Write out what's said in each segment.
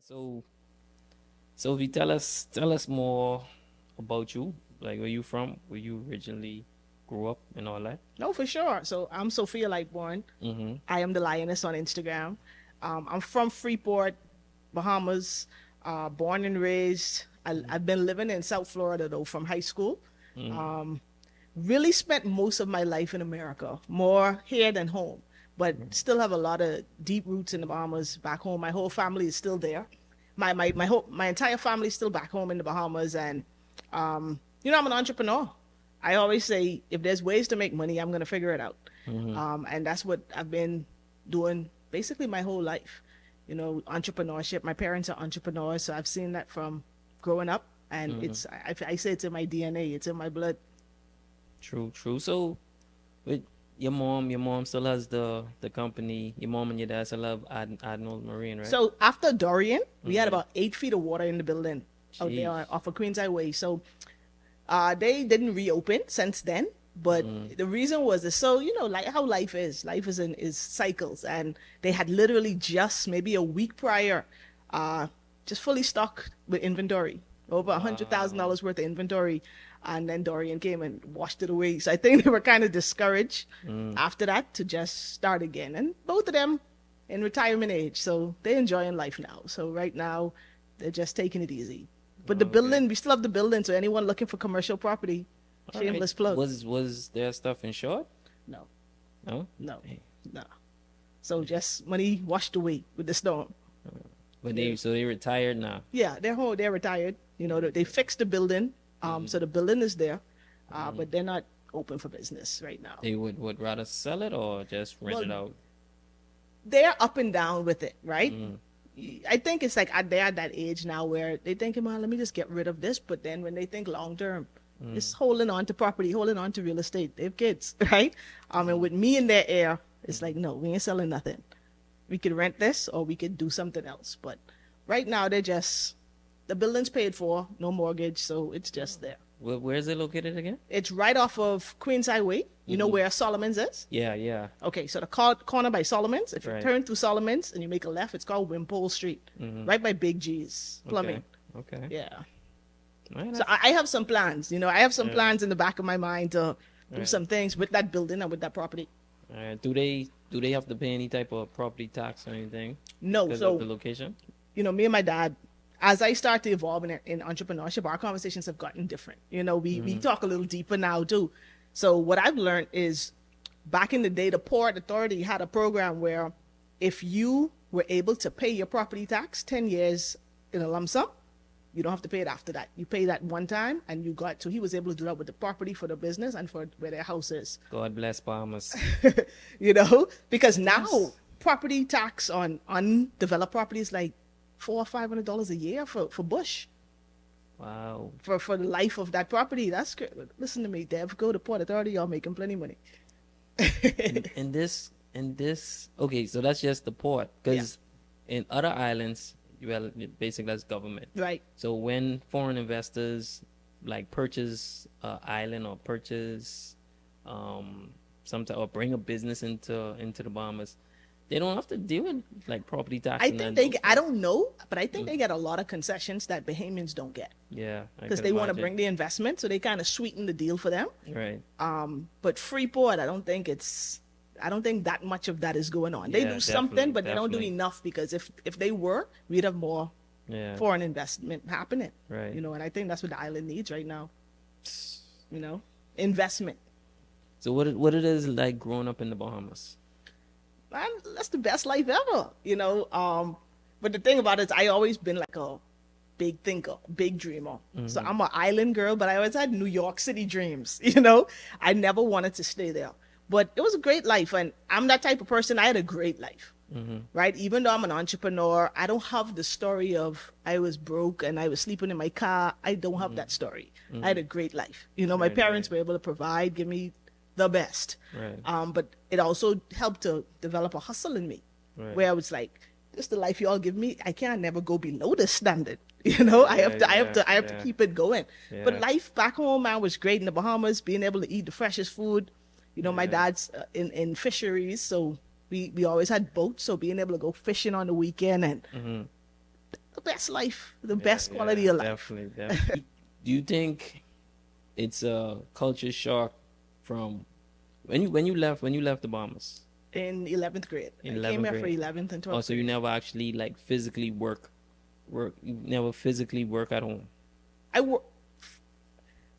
So, Sophie, tell us more about you. Like, where you from? Where you originally grew up and all that? No, for sure. So I'm Sophia Lightbourne. Mm-hmm. I am the Lioness on Instagram. I'm from Freeport, Bahamas, born and raised. I've been living in South Florida though from high school. Mm-hmm. Um, really spent most of my life in America, more here than home, but still have a lot of deep roots in the Bahamas back home. My whole family is still there. My entire family is still back home in the Bahamas, and I'm an entrepreneur. I always say if there's ways to make money, I'm gonna figure it out. Mm-hmm. And that's what I've been doing basically my whole life. Entrepreneurship. My parents are entrepreneurs, so I've seen that from growing up, and Mm-hmm. I say it's in my DNA, it's in my blood. True, true. So, with your mom still has the company. Your mom and your dad still have Admiral Marine, right? So after Dorian, we had Mm-hmm. about 8 feet of water in the building out there Jeez. off of Queens Highway. So they didn't reopen since then. But Mm-hmm. the reason was that, so like how life is. Life is cycles, and they had literally just maybe a week prior, just fully stocked with inventory, over $100,000 Wow. worth of inventory, and then Dorian came and washed it away. So I think they were kind of discouraged Mm. after that to just start again. And both of them in retirement age, so they're enjoying life now. So right now, they're just taking it easy. But the Okay. building, we still have the building. So anyone looking for commercial property, All right. shameless plug. Was there stuff in short? No, No. no, Hey. no. So just money washed away with the storm. But Yeah, they retired now. yeah, they're home. They're retired. They fixed the building. Mm-hmm. So the building is there, Mm-hmm. but they're not open for business right now. They would rather sell it or just rent Well, it out. they're up and down with it, right? Mm. I think it's like they're at that age now where they think, man, let me just get rid of this. But then when they think long term, it's holding on to property, holding on to real estate. They have kids, right? And with me in their ear, it's like, no, we ain't selling nothing. We could rent this or we could do something else. But right now, the building's paid for, no mortgage, so it's just there. Where is it located again? It's right off of Queens Highway. You know where Solomon's is? Yeah, yeah. Okay, so the corner by Solomon's, if you Right. turn through Solomon's and you make a left, it's called Wimpole Street, right by Big G's Plumbing. Okay. Okay. Yeah. Right. So I have some plans. I have some plans in the back of my mind to do Right. some things with that building and with that property. All right. Do they have to pay any type of property tax or anything No, because of the so location? me and my dad, as I start to evolve in entrepreneurship, our conversations have gotten different. We talk a little deeper now too. So what I've learned is back in the day, the Port Authority had a program where if you were able to pay your property tax 10 years in a lump sum, you don't have to pay it after that. You pay that one time, and so he was able to do that with the property for the business and for where their house is. God bless Bahamas. Because now property tax on undeveloped property is like $400 or $500 a year for bush Wow. for the life of that property. That's good. Listen to me, Dev. Go to Port Authority. Y'all making plenty of money. And this. Okay, so that's just the port. Because in other islands, well, basically that's government. Right. So when foreign investors like purchase an island or purchase something or bring a business into the Bahamas, they don't have to deal with like property tax. I and think that. I don't know, but I think they get a lot of concessions that Bahamians don't get Yeah, I because could they want to imagine. bring the investment, so they kind of sweeten the deal for them. Right. But Freeport, I don't think that much of that is going on. They Yeah, do something, but they don't do definitely. enough because if they were, we'd have more Yeah. foreign investment happening. Right. And I think that's what the island needs right now. Investment. So what it is like growing up in the Bahamas? Man, that's the best life ever. But the thing about it is I always been like a big thinker, big dreamer. So I'm an island girl, but I always had New York City dreams. I never wanted to stay there. But it was a great life, and I'm that type of person. I had a great life, right? Even though I'm an entrepreneur, I don't have the story of I was broke and I was sleeping in my car. I don't have that story. I had a great life. My Right, parents right. were able to provide, give me the best. Right. But it also helped to develop a hustle in me, Right. where I was like, "This is the life you all give me. I can't never go below this standard. I have to keep it going." But Yeah. life back home, man, was great in the Bahamas. Being able to eat the freshest food. My Yeah. dad's in fisheries, so we always had boats. So being able to go fishing on the weekend and the best life, the Yeah, best quality of life. definitely, definitely. Do you think it's a culture shock from when you left the Bahamas In 11th grade. in I came 11th here for grade? 11th and 12th Oh, so you grade. never actually like physically work. You never physically work at home. I work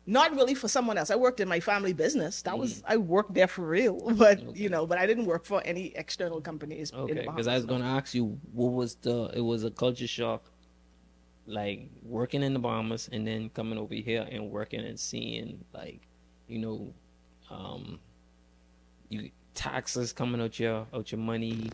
not really for someone else. I worked in my family business. That was I worked there for real, but Okay. but I didn't work for any external companies in the Okay, because I Bahamas. was gonna ask you what was it was a culture shock, like working in the Bahamas and then coming over here and working and seeing like, you know, um, you taxes coming out your money,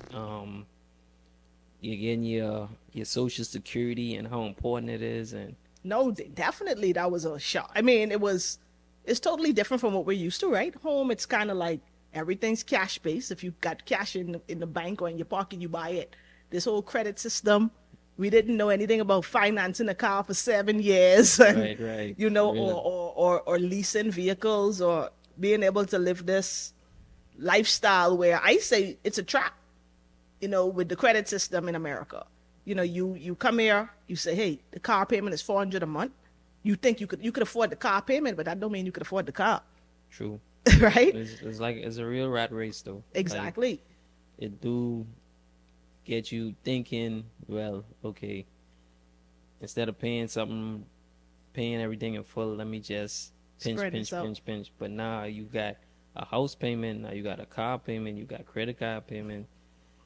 you're getting your social security and how important it is, and No, definitely that was a shock. I mean, it's totally different from what we're used to, right? Home, it's kind of like everything's cash based. If you've got cash in the bank or in your pocket, you buy it. This whole credit system, we didn't know anything about financing a car for 7 years, and right, or, really, or leasing vehicles or being able to live this lifestyle where I say it's a trap, with the credit system in America. You come here, you say, hey, the car payment is $400 a month. You think you could afford the car payment, but that don't mean you could afford the car, true. right? It's like it's a real rat race though. Like, Exactly. it do get you thinking, well, okay, instead of paying everything in full, let me just Spread this out. pinch. But now you got a house payment, now you got a car payment, you got credit card payment,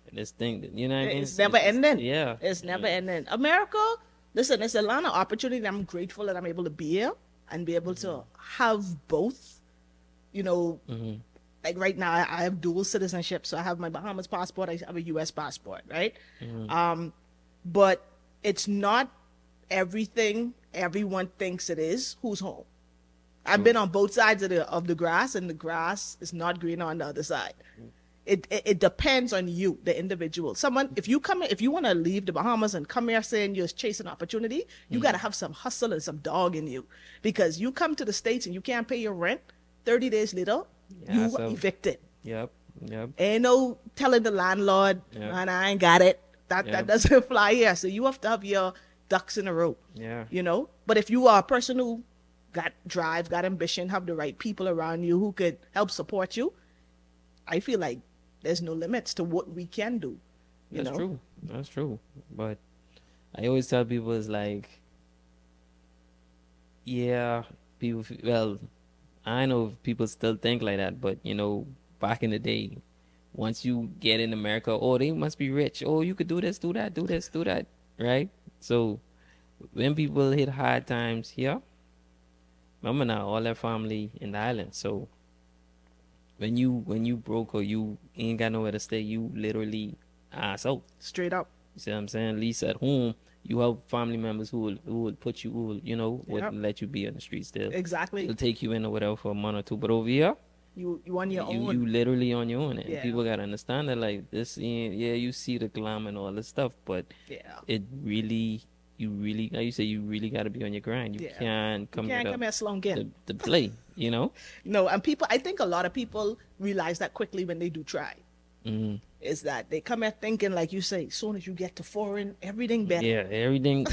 and this thing, you know what I mean? It's never ending. Yeah. It's never ending. America, listen, it's a lot of opportunity. I'm grateful that I'm able to be here and be able to have both. Mm-hmm. Like right now, I have dual citizenship, so I have my Bahamas passport, I have a U.S. passport, right? But it's not everything everyone thinks it is who's home. I've been on both sides of the grass, and the grass is not greener on the other side. It depends on you, the individual. If you want to leave the Bahamas and come here saying you're chasing opportunity, you got to have some hustle and some dog in you, because you come to the States and you can't pay your rent. 30 days later, Yeah, you evicted. Yep. Ain't no telling the landlord, Yep. man, I ain't got it. That Yep. doesn't fly here. So you have to have your ducks in a row. Yeah. But if you are a person who got drive, got ambition, have the right people around you who could help support you, I feel like there's no limits to what we can do. That's true. That's true. But I always tell people it's like, yeah, well, I know people still think like that, but back in the day, once you get in America, oh, they must be rich. Oh, you could do this, do that, do this, do that, right? So when people hit hard times here, remember now, all their family in the island. So when you broke or you ain't got nowhere to stay, you literally ass out. Straight up. You see what I'm saying? At least at home, you have family members who would put you, Yep. wouldn't let you be on the street still. Exactly. They'll take you in or whatever for a month or two. But over here, You on your own. you literally on your own. And Yeah. people gotta understand that like this ain't, yeah, you see the glam and all this stuff, but Yeah. it really, like you say, you really gotta be on your grind. You Yeah. can't come Can't here come here slunking. to play, No, and I think a lot of people realize that quickly when they do try. Mm-hmm. Is that they come here thinking, like you say, as soon as you get to foreign, everything better. Yeah, everything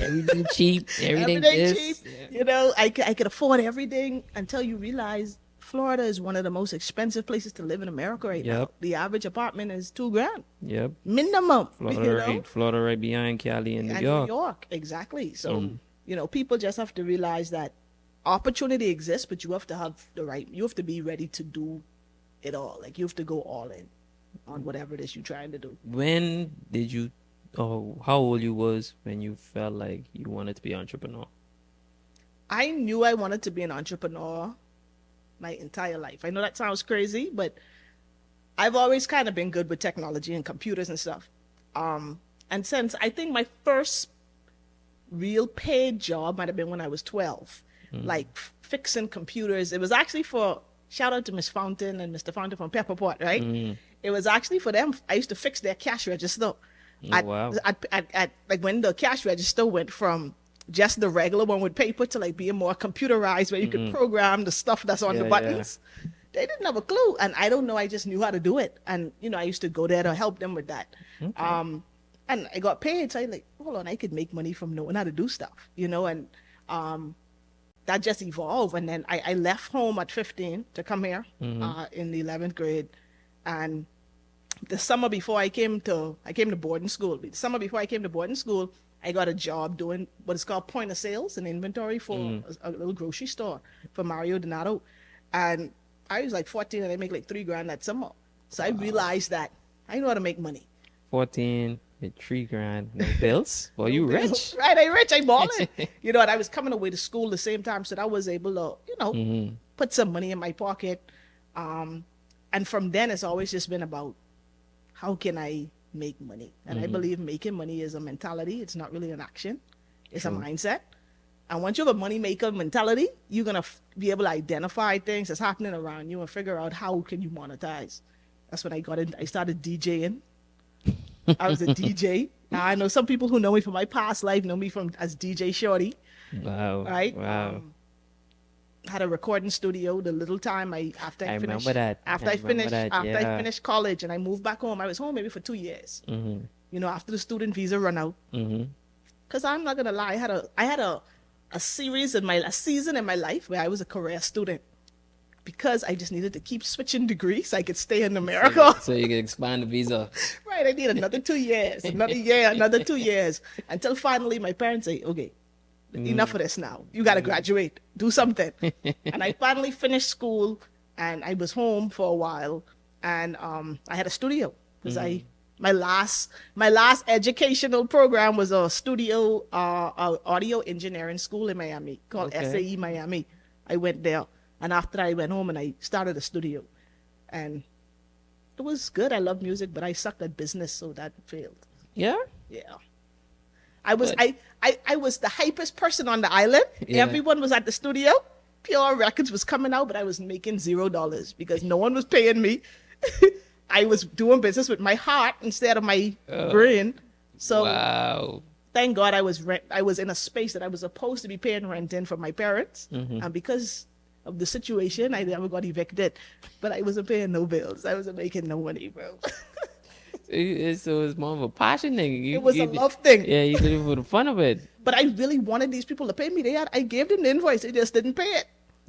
cheap, everything Everything this. cheap. Yeah. I could afford everything until you realize Florida is one of the most expensive places to live in America right now. Yep. The average apartment is $2,000 Yep. minimum. Florida right behind Cali and New And York. New York, exactly. So people just have to realize that opportunity exists, but you have to have you have to be ready to do it all. Like you have to go all in on whatever it is you're trying to do. When did you, how old you was when you felt like you wanted to be an entrepreneur? I knew I wanted to be an entrepreneur my entire life. I know that sounds crazy, but I've always kind of been good with technology and computers and stuff. And since I think my first real paid job might have been when I was 12, like fixing computers. It was actually for, shout out to Miss Fountain and Mr. Fountain from Pepperport, right? It was actually for them. I used to fix their cash register. Wow. At like when the cash register went from just the regular one with paper to like being more computerized where you could program the stuff that's on the buttons. They didn't have a clue. And I don't know, I just knew how to do it. And, I used to go there to help them with that. Okay. and I got paid. So I like, hold on, I could make money from knowing how to do stuff, and that just evolved. And then I left home at 15 to come here in the 11th grade. And the summer before I came to boarding school. The summer before I came to boarding school, I got a job doing what is called point of sales and inventory for a little grocery store for Mario Donato. And I was like 14 and I make like $3,000 that summer. So I realized that I know how to make money. 14 with $3,000, no bills. Well, you rich. Right, I rich, I balling. And I was coming away to school the same time, so that I was able to, put some money in my pocket. And from then, it's always just been about how can I make money? And I believe making money is a mentality. It's not really an action. It's a mindset. And once you have a money maker mentality, you're going to be able to identify things that's happening around you and figure out how can you monetize. That's when I started DJing. I was a DJ. Now, I know some people who know me from my past life know me as DJ Shorty. Wow. Right? Wow. Had a recording studio the little time after I finished finished college and I moved back home. I was home maybe for 2 years. After the student visa run out. Because I'm not gonna lie, I had a season in my life where I was a career student because I just needed to keep switching degrees so I could stay in America. So you can expand the visa. Right, I need another 2 years, another year, another 2 years, until finally my parents say, okay, enough of this now. You got to graduate, do something. And I finally finished school and I was home for a while and I had a studio because my last educational program was a studio audio engineering school in Miami called SAE Miami. I went there, and after I went home and I started a studio, and it was good. I love music, but I sucked at business, so that failed. Yeah. I was the hypest person on the island. Everyone was at the studio. Pure Records was coming out, but I was making $0 because no one was paying me. I was doing business with my heart instead of my brain. So wow. Thank God I was in a space that I was supposed to be paying rent in for my parents. And because of the situation, I never got evicted. But I wasn't paying no bills. I wasn't making no money, bro. So it's more of a passion thing. It was a love thing. Yeah, you did it for the fun of it. But I really wanted these people to pay me. I gave them the invoice. They just didn't pay it.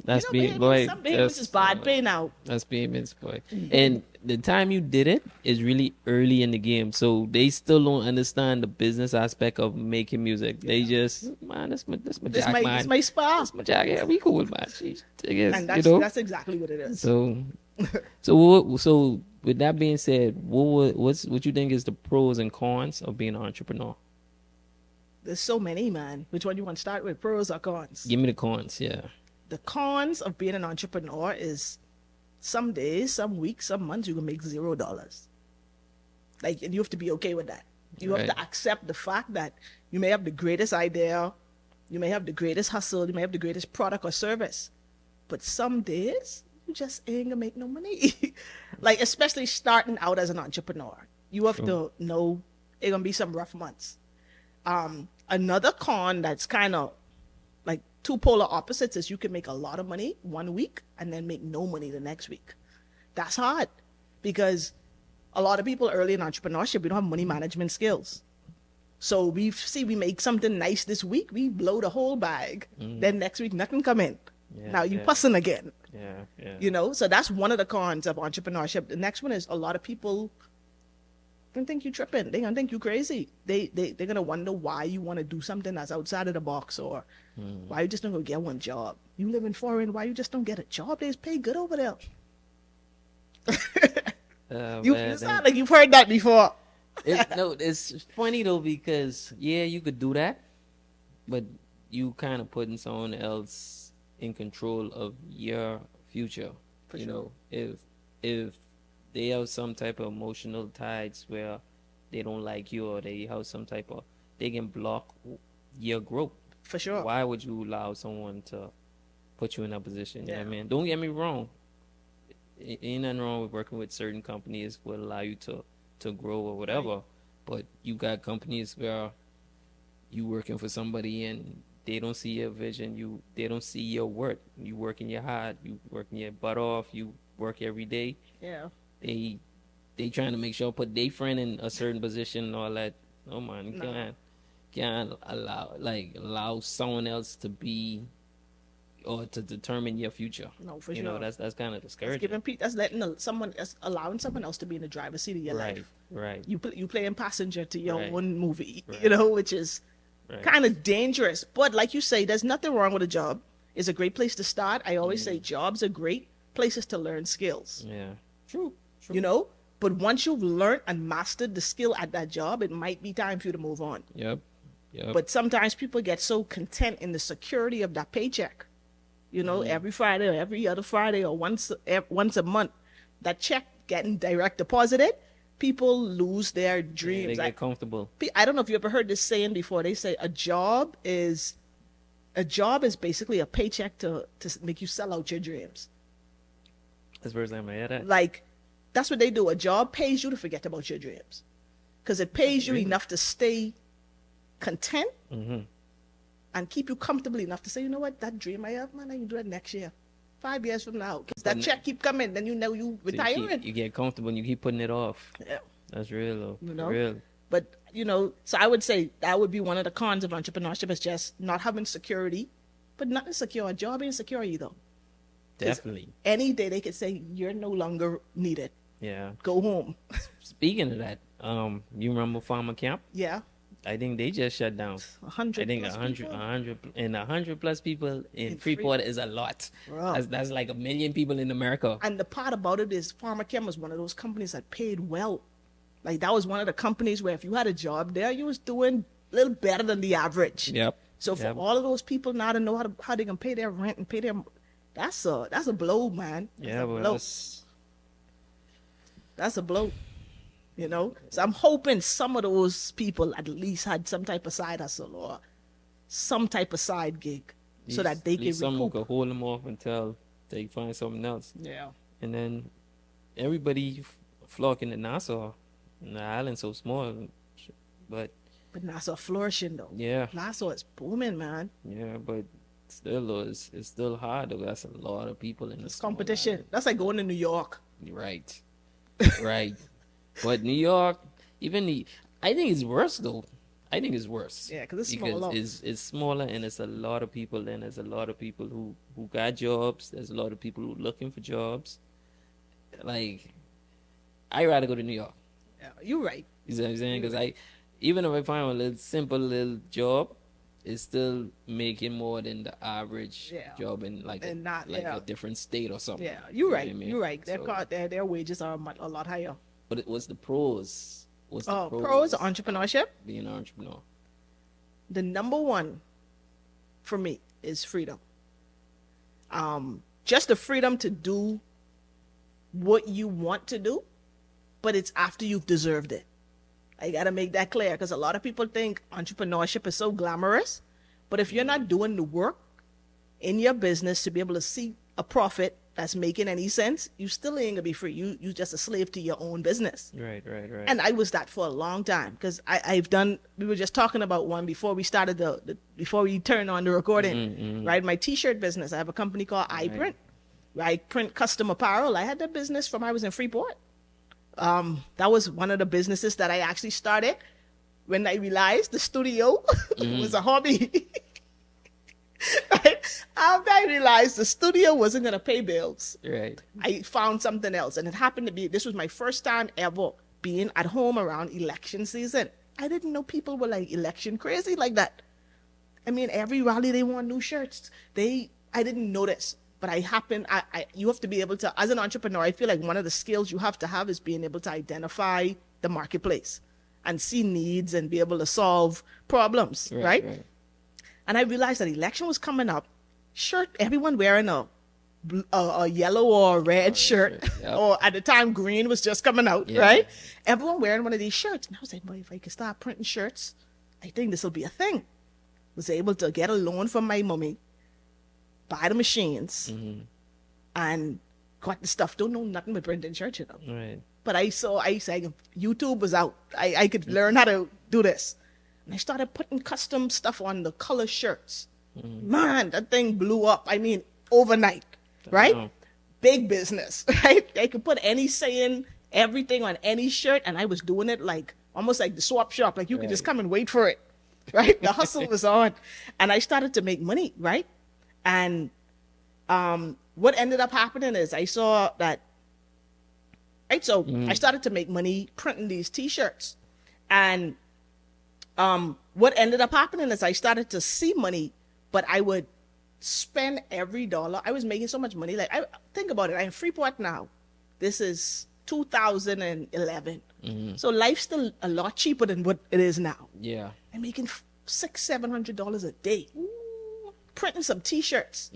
That's being boy. Some payments is bad pay now. That's payments, boy. And the time you did it is really early in the game, so they still don't understand the business aspect of making music. They just, man, that's my jack, man. It's my spa. That's my jack. Yeah, we cool, man. And that's exactly what it is. So with that being said, what you think is the pros and cons of being an entrepreneur? There's so many, man. Which one you want to start with, pros or cons? Give me the cons. Yeah. The cons of being an entrepreneur is some days, some weeks, some months you can make $0. And you have to be okay with that. You have to accept the fact that you may have the greatest idea, you may have the greatest hustle, you may have the greatest product or service, but some days you just ain't gonna make no money. Especially starting out as an entrepreneur, you have to know it's gonna be some rough months. Another con that's kind of like two polar opposites is you can make a lot of money one week and then make no money the next week. That's hard because a lot of people early in entrepreneurship, we don't have money management skills. So we make something nice this week, we blow the whole bag. Then next week, nothing come in. Now you pussing again. So that's one of the cons of entrepreneurship. The next one is a lot of people don't think you tripping. They gonna think you crazy. They're gonna wonder why you want to do something that's outside of the box, or why you just don't go get one job. You live in foreign, why you just don't get a job? They pay good over there. You sound like you've heard that before. It's funny though because you could do that, but you kind of putting someone else in control of your future. For sure. If they have some type of emotional ties where they don't like you, or they have some type of, they can block your growth. For sure. Why would you allow someone to put you in that position? You know what I mean? Don't get me wrong. Ain't nothing wrong with working with certain companies will allow you to grow or whatever. Right. But you got companies where you working for somebody and they don't see your vision. They don't see your work. You working your hard. You working your butt off. You work every day. Yeah. They trying to make sure put their friend in a certain position and all that. No, man. You No. can't allow someone else to be or to determine your future. No, for You know, sure. that's kind of That's discouraging. that's letting someone, that's allowing someone else to be in the driver's seat of your Right, life. right, You playing passenger to your right, own movie, right, which is right. kind of dangerous. But like you say, there's nothing wrong with a job. It's a great place to start. I always say Mm, jobs are great places to learn skills, yeah. True, you true. know? But once you've learned and mastered the skill at that job, it might be time for you to move on. Yep, yep. But sometimes people get so content in the security of that paycheck, Mm. every Friday or every other Friday or once a month, that check getting direct deposited, people lose their Yeah, they dreams. get comfortable. I don't know if you ever heard this saying before. They say a job is basically a paycheck to make you sell out your dreams. That's the first time I heard that. Like, that's what they do. A job pays you to forget about your dreams because it pays you Really? enough to stay content Mm-hmm. and keep you comfortable enough to say, you know what, that dream I have, man, I can do that next year, 5 years from now, because that But check keep coming. Then you so you retiring. you get comfortable and you keep putting it off. Yeah, That's real though. you For know. real. But so I would say that would be one of the cons of entrepreneurship, is just not having security. But nothing secure. A job ain't secure either. 'Cause Definitely. any day they could say you're no longer needed. Yeah. Go home. Speaking of that, you remember Farmer Camp? Yeah, I think they just shut down. I 100 think plus 100, people 100, and 100 plus people in in Freeport is a lot. Bro. That's like 1 million people in America. And the part about it is Pharma Chem was one of those companies that paid well. Like, that was one of the companies where if you had a job there, you was doing a little better than the average. Yep. So for Yep. all of those people now to know how they can pay their rent and pay their, that's a blow, man. That's Yeah, a well, blow. That's a blow. So I'm hoping some of those people at least had some type of side hustle or some type of side gig, so that they at can least someone recoup. could hold them off until they find something else. Yeah. And then everybody flocking to Nassau. And the island's so small, but But Nassau flourishing though. yeah, Nassau is booming, man. yeah, but still, though, it's still hard though. That's a lot of people in It's this competition. That's like going to New York. Right, right. But New York, I think it's worse though. I think it's worse. Yeah, 'cause it's because smaller. it's smaller and it's a lot of people. And there's a lot of people who got jobs. There's a lot of people who looking for jobs. Like, I rather go to New York. Yeah, you're right. You see what I'm saying? Because even if I find a little simple little job, it's still making more than the average Yeah. job in And not- yeah. a different state or something. Yeah, you're You know right. what I mean? You're right. So, Their wages are a lot higher. but what's the pros? What's the Pros of entrepreneurship. being an entrepreneur? The number one for me is freedom. Just the freedom to do what you want to do, but it's after you've deserved it. I gotta make that clear, because a lot of people think entrepreneurship is so glamorous, but if you're not doing the work in your business to be able to see a profit that's making any sense, you still ain't gonna be free. You just a slave to your own business. Right. And I was that for a long time, because we were just talking about one before we started before we turned on the recording, right? My t-shirt business. I have a company called iPrint. I print custom apparel. I had that business from I was in Freeport. That was one of the businesses that I actually started when I realized the studio was a hobby. Right? After I realized the studio wasn't going to pay bills, Right. I found something else. And it happened to be, this was my first time ever being at home around election season. I didn't know people were like election crazy like that. I mean, every rally they want new shirts. I didn't notice, but you have to be able to, as an entrepreneur, I feel like one of the skills you have to have is being able to identify the marketplace and see needs and be able to solve problems, right? And I realized that election was coming up. Everyone wearing a yellow or a red shirt, Yep. or at the time green was just coming out, Yeah. right? Everyone wearing one of these shirts, and I was like, boy, if I could start printing shirts, I think this will be a thing. Was able to get a loan from my mommy, buy the machines, and got the stuff. Don't know nothing but printing shirts, Right. But I said YouTube was out. I could learn how to do this. And I started putting custom stuff on the color shirts. Man, that thing blew up. I mean, overnight, right? Wow. Big business, right? I could put any saying, everything on any shirt, and I was doing it like almost like the swap shop. Like you could just come and wait for it, right? The hustle was on. And I started to make money, right? And what ended up happening is I saw that, right? So I started to make money printing these T-shirts. And what ended up happening is I started to see money, but I would spend every dollar. I was making so much money. Like, I think about it. I'm in Freeport now. This is 2011. So life's still a lot cheaper than what it is now. Yeah. I'm making $600-700 a day. Printing some T-shirts.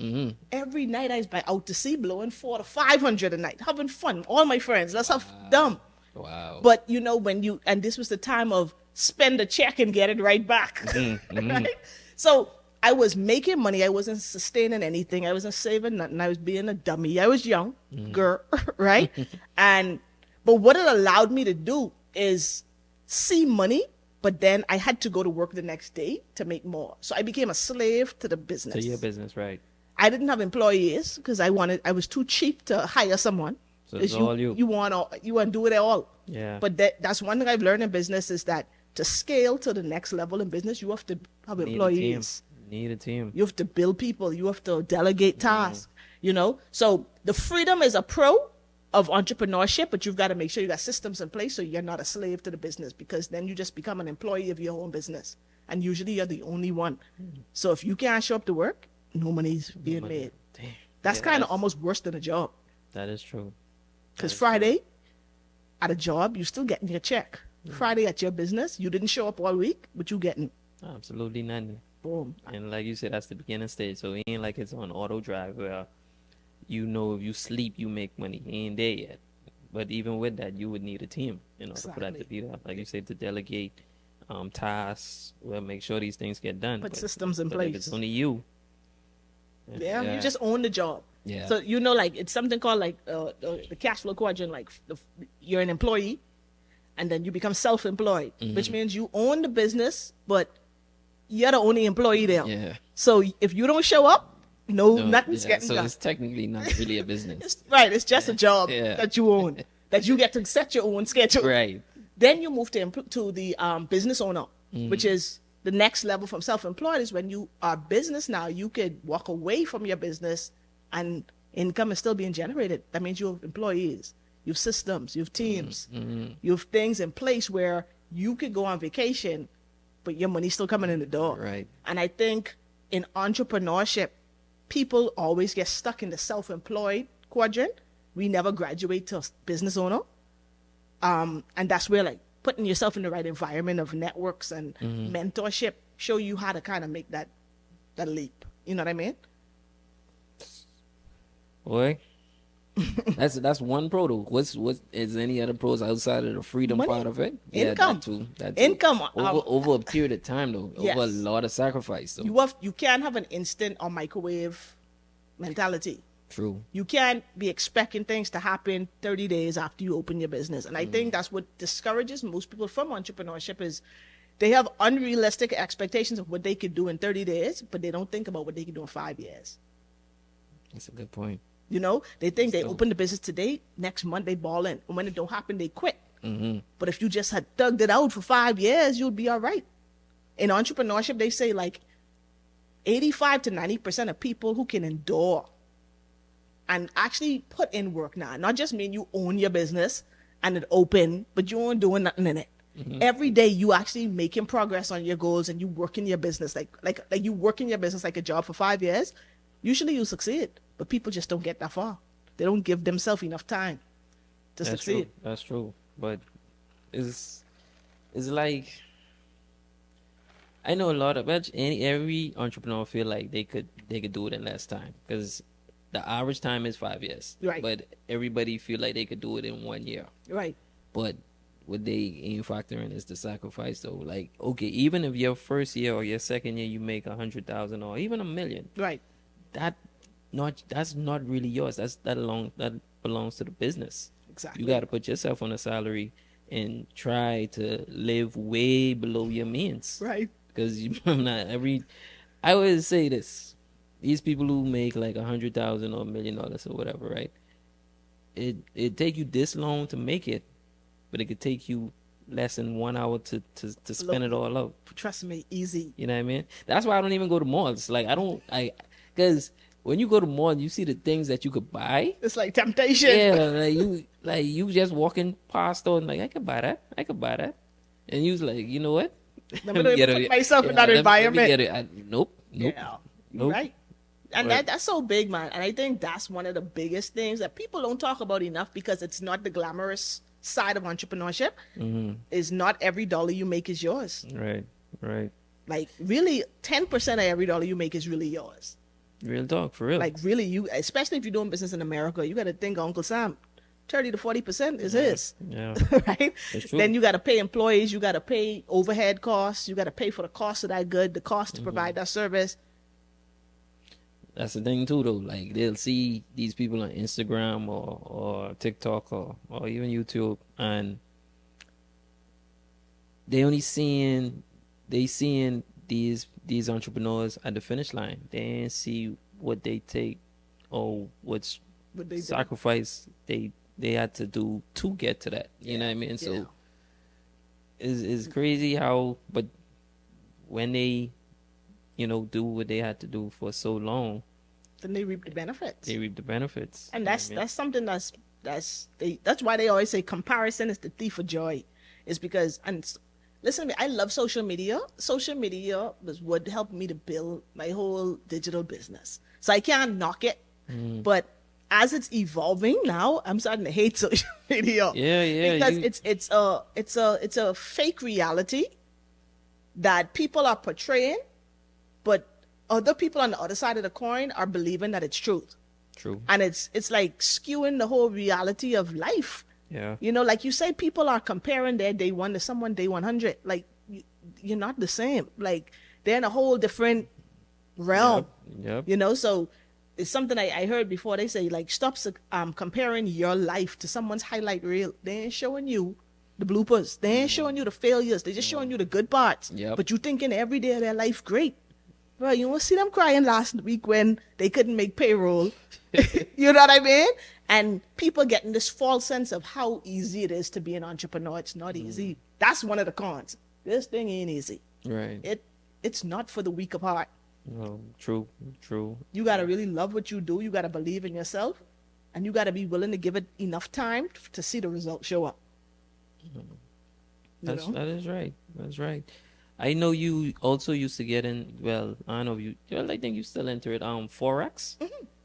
Every night I was out to sea blowing $400 to $500 a night, having fun. All my friends, let's have dumb. Wow. But you know, and this was the time of spend a check and get it right back. Right? So I was making money. I wasn't sustaining anything. I wasn't saving nothing. I was being a dummy. I was young, girl, right? But what it allowed me to do is see money, but then I had to go to work the next day to make more. So I became a slave to the business. To your business, right? I didn't have employees because I was too cheap to hire someone. So it's all you. You want to do it all. Yeah. But that's one thing I've learned in business is that to scale to the next level in business, you have to have employees. Need a team. You have to build people. You have to delegate tasks, you know? So the freedom is a pro of entrepreneurship, but you've got to make sure you got systems in place so you're not a slave to the business, because then you just become an employee of your own business. And usually you're the only one. So if you can't show up to work, no money's being made. Damn. That's kind of almost worse than a job. That is true. Because Friday at a job, you still getting your check. Friday at your business, you didn't show up all week, but you getting. Absolutely nothing. Boom. And like you said, that's the beginning stage. So it ain't like it's on auto drive where you know if you sleep, you make money. It ain't there yet. But even with that, you would need a team in order for that to be there. Like you said, to delegate tasks, well, make sure these things get done. Put systems in place. If it's only you. Yeah, you just own the job. Yeah. So, you know, like, it's something called, like, the cash flow quadrant. Like, you're an employee, and then you become self-employed, which means you own the business, but you're the only employee there. Yeah. So if you don't show up, nothing's getting so done. it's technically not really a business. It's just a job that you own, that you get to set your own schedule. Right. Then you move to the business owner, which is the next level from self-employed. Is when you are business now, you could walk away from your business and income is still being generated. That means you have employees, you have systems, you have teams, you have things in place where you could go on vacation, but your money's still coming in the door. Right. And I think in entrepreneurship, people always get stuck in the self-employed quadrant. We never graduate to business owner. And that's where, like, putting yourself in the right environment of networks and mentorship show you how to kind of make that leap. You know what I mean? Boy, that's one pro though. What is any other pros outside of the freedom Money. part of it? Income. That too. Income. Over a period of time though. Yes. Over a lot of sacrifice though. You can't have an instant or microwave mentality. True. You can't be expecting things to happen 30 days after you open your business. And I think that's what discourages most people from entrepreneurship is they have unrealistic expectations of what they could do in 30 days, but they don't think about what they could do in 5 years. That's a good point. You know, they think they open the business today, next month they ball in. And when it don't happen, they quit. But if you just had thugged it out for 5 years, you'd be all right. In entrepreneurship, they say like 85 to 90% of people who can endure and actually put in work now, not just mean you own your business and it open, but you aren't doing nothing in it. Every day you actually making progress on your goals and you work in your business, like you work in your business like a job for 5 years, usually you succeed. But people just don't get that far. They don't give themselves enough time to succeed. True. That's true. But it's like, I know a lot of every entrepreneur feel like they could do it in less time because the average time is 5 years. Right. But everybody feel like they could do it in 1 year. Right. But what they ain't factoring is the sacrifice though. Like, okay, even if your first year or your second year you make 100,000 or even $1 million. Right. That's not really yours. That belongs to the business. Exactly. You got to put yourself on a salary and try to live way below your means. Right. Because I always say this: these people who make like 100,000 or $1 million or whatever, right? It take you this long to make it, but it could take you less than 1 hour to spend it all out. Trust me, easy. You know what I mean? That's why I don't even go to malls. Like because when you go to mall, you see the things that you could buy. It's like temptation. Yeah, like you just walking past store and like I could buy that, and you was like, you know what? Let me put myself in that environment. Nope. Yeah, Nope. right. And that's so big, man. And I think that's one of the biggest things that people don't talk about enough because it's not the glamorous side of entrepreneurship. Is not every dollar you make is yours. Right. Like really, 10% of every dollar you make is really yours. Real talk, for real. Like really, you, especially if you're doing business in America, you got to think Uncle Sam, 30 to 40% is his. Yeah. Right? It's true. Then you got to pay employees, you got to pay overhead costs, you got to pay for the cost of that good, the cost to provide that service. That's the thing too, though. Like they'll see these people on Instagram or TikTok or even YouTube, and they seeing these entrepreneurs at the finish line. They ain't see what they take or what they sacrifice they had to do to get to that. You know what I mean? So it's crazy how, but when they do what they had to do for so long, then they reap the benefits. And that's something that's why they always say comparison is the thief of joy. Is because, and listen to me, I love social media. Social media was what helped me to build my whole digital business. So I can't knock it, but as it's evolving now, I'm starting to hate social media. Yeah. Because it's a fake reality that people are portraying, but other people on the other side of the coin are believing that it's truth. True. And it's like skewing the whole reality of life. Yeah. Like you say, people are comparing their day one to someone day 100. Like you're not the same. Like they're in a whole different realm. Yep. So it's something I heard before. They say, like, stop comparing your life to someone's highlight reel. They ain't showing you the bloopers. They ain't showing you the failures. They're just showing you the good parts. Yep. But you thinking every day of their life great. Bro, you won't see them crying last week when they couldn't make payroll. You know what I mean? And people getting this false sense of how easy it is to be an entrepreneur. It's not easy. That's one of the cons. This thing ain't easy. Right. It's not for the weak of heart. No, true. You got to really love what you do. You got to believe in yourself. And you got to be willing to give it enough time to see the results show up. That is right. That's right. I know you also used to get in, well, I don't know if you, well, I think you still enter it, Forex?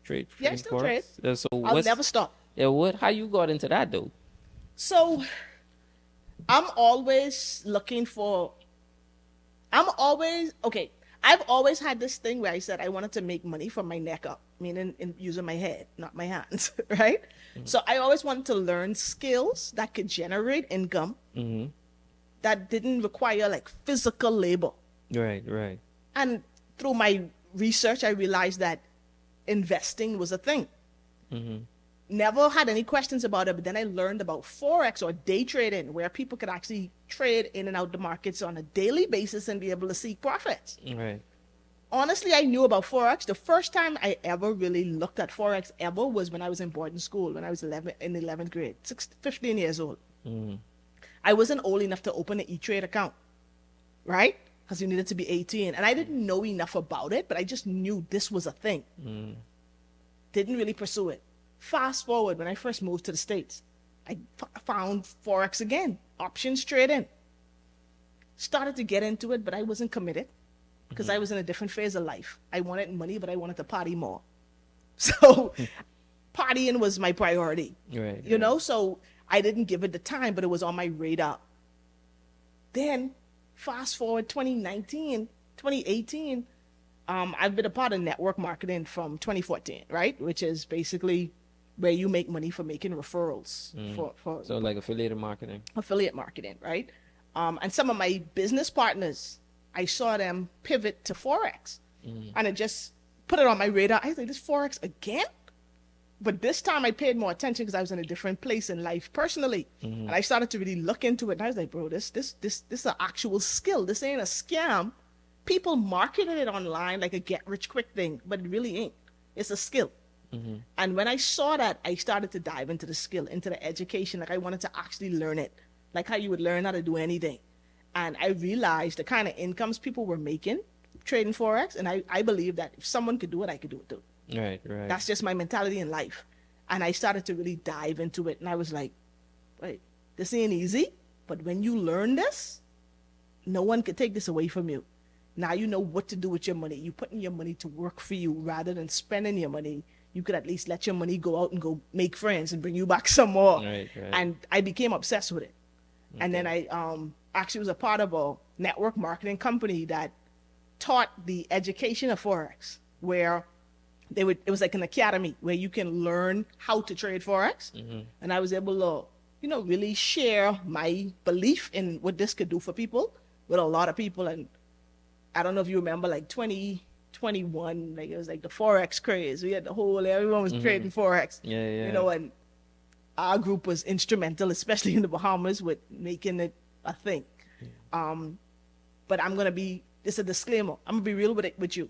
Trade. Yeah, I still Forex. trade. So I'll never stop. Yeah, how you got into that, though? So, I'm always looking for, I've always had this thing where I said I wanted to make money from my neck up, meaning in using my head, not my hands, right? So I always wanted to learn skills that could generate income that didn't require like physical labor. Right. And through my research, I realized that investing was a thing. Never had any questions about it, but then I learned about Forex or day trading, where people could actually trade in and out the markets on a daily basis and be able to see profits. Right. Honestly, I knew about Forex. The first time I ever really looked at Forex ever was when I was in boarding school, when I was in 11th grade, 15 years old. I wasn't old enough to open an E-Trade account, right? Because you needed to be 18. And I didn't know enough about it, but I just knew this was a thing. Didn't really pursue it. Fast forward, when I first moved to the States, I found Forex again, options trading. Started to get into it, but I wasn't committed because I was in a different phase of life. I wanted money, but I wanted to party more. So partying was my priority, Right. you know? So I didn't give it the time, but it was on my radar. Then fast forward 2018, I've been a part of network marketing from 2014, right? Which is basically where you make money for making referrals for So like affiliate marketing. Affiliate marketing, right? And some of my business partners, I saw them pivot to Forex, and it just put it on my radar. I was like, this Forex again? But this time I paid more attention because I was in a different place in life personally, and I started to really look into it. And I was like, bro, this is an actual skill. This ain't a scam. People marketed it online like a get rich quick thing, but it really ain't. It's a skill. And when I saw that, I started to dive into the skill, into the education. Like I wanted to actually learn it. like how you would learn how to do anything. And I realized the kind of incomes people were making trading Forex. And I believe that if someone could do it, I could do it too. Right, right. That's just my mentality in life. And I started to really dive into it. And I was like, wait, this ain't easy. But when you learn this, no one can take this away from you. Now you know what to do with your money. You putting your money to work for you rather than spending your money. You could at least let your money go out and go make friends and bring you back some more. Right, right. And I became obsessed with it. Okay. And then I actually was a part of a network marketing company that taught the education of Forex, where it was like an academy where you can learn how to trade Forex. Mm-hmm. And I was able to, really share my belief in what this could do for people with a lot of people. And I don't know if you remember, like 2021, like it was like the Forex craze. We had everyone was trading Forex. Yeah, yeah. And our group was instrumental, especially in the Bahamas, with making it a thing. Yeah. But this is a disclaimer. I'm gonna be real with you.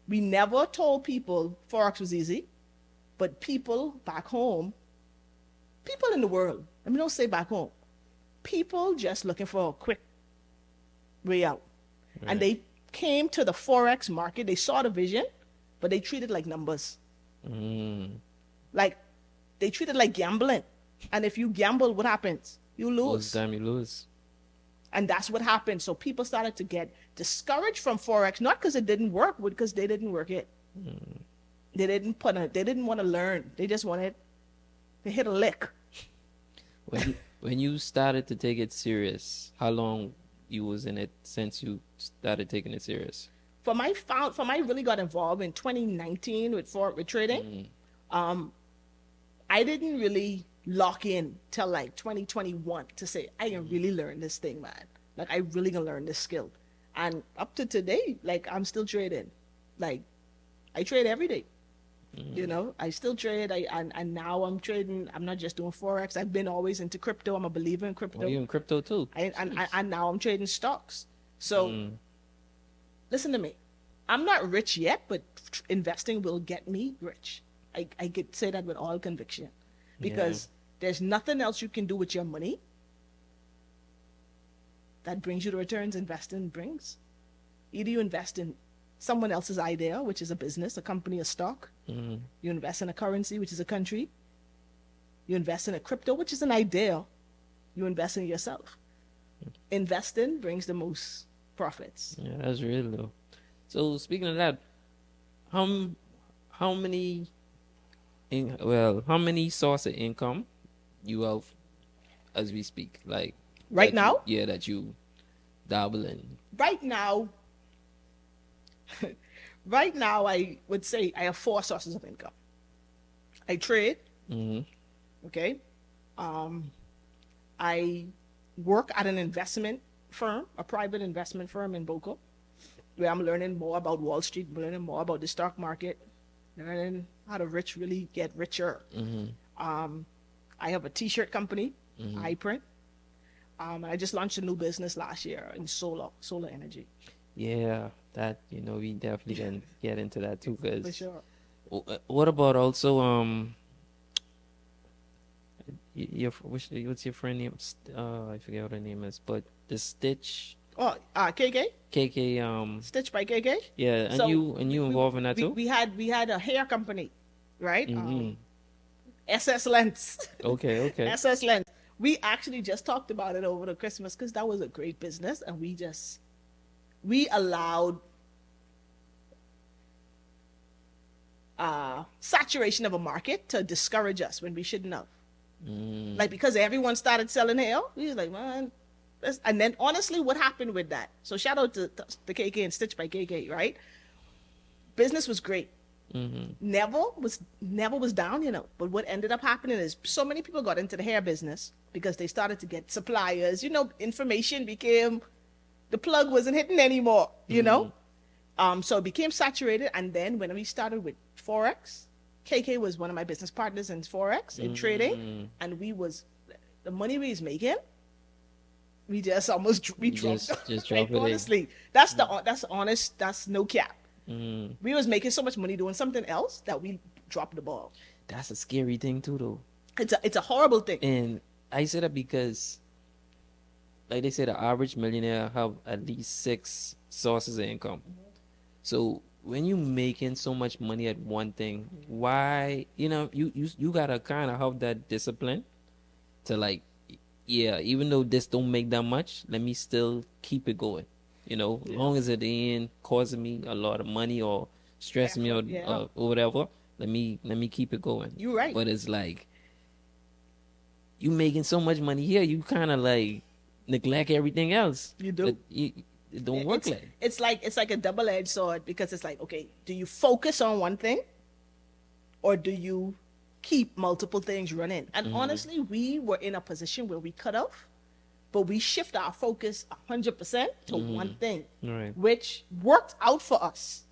We never told people Forex was easy, but people back home, people in the world, don't say back home, people just looking for a quick way out. Right. And they came to the Forex market, they saw the vision, but they treated it like numbers. Like, they treat it like gambling. And if you gamble, what happens? You lose. Most time you lose. And that's what happened. So people started to get discouraged from Forex, not because it didn't work, but because they didn't work it. They didn't want to learn. They just wanted to hit a lick. When you started to take it serious, how long you was in it since you started taking it serious? From I really got involved in 2019 with trading. I didn't really lock in till like 2021 to say I can really learn this thing, man. Like I really gonna learn this skill. And up to today, like I'm still trading. Like I trade every day. I still trade. And now I'm trading. I'm not just doing Forex. I've been always into crypto. I'm a believer in crypto. Oh, you in crypto too? And now I'm trading stocks. So listen to me. I'm not rich yet, but investing will get me rich. I could say that with all conviction, because there's nothing else you can do with your money that brings you the returns investing brings. Either you invest in someone else's idea, which is a business, a company, a stock. You invest in a currency, which is a country. You invest in a crypto, which is an idea. You invest in yourself. Investing brings the most profits. Yeah, that's real though. So speaking of that, how many source of income you have as we speak? Like right now? That you dabble in. Right now, I would say I have 4 sources of income. I trade. Okay. I work at an investment firm, a private investment firm in Boca, where I'm learning more about Wall Street, learning more about the stock market, learning how to really get richer. I have a t-shirt company, I print. I just launched a new business last year in solar energy. Yeah, that we definitely can get into that too. For sure. What about also what's your friend name? I forget what her name is, but the Stitch. Oh, KK. KK. Stitch by KK. Yeah, and So you involved in that too? We had a hair company, right? SS Lens. Okay. SS Lens. We actually just talked about it over the Christmas because that was a great business, and we allowed saturation of a market to discourage us when we shouldn't have. Like, because everyone started selling hair, we was like, man. And then honestly, what happened with that? So shout out to the KK and Stitch by KK, right? Business was great. Never was down, but what ended up happening is so many people got into the hair business because they started to get suppliers. Information became, the plug wasn't hitting anymore. So it became saturated. And then when we started with Forex, KK was one of my business partners in Forex in trading, and the money we was making, we just almost dropped. Just like, drop it. Honestly, that's honest. That's no cap. We was making so much money doing something else that we dropped the ball. That's a scary thing too, though. It's a horrible thing. And I say that because like they say, the average millionaire have at least 6 sources of income. So when you making so much money at one thing, why, you gotta kind of have that discipline to like, yeah, even though this don't make that much, let me still keep it going. As long as it ain't causing me a lot of money or stressing me or whatever, let me keep it going. You're right. But it's like you making so much money here, you kind of like neglect everything else. You do. But it don't work like. It's like a double-edged sword, because it's like, okay, do you focus on one thing, or do you keep multiple things running? And honestly, we were in a position where we cut off, but we shift our focus 100% to one thing, Right. which worked out for us.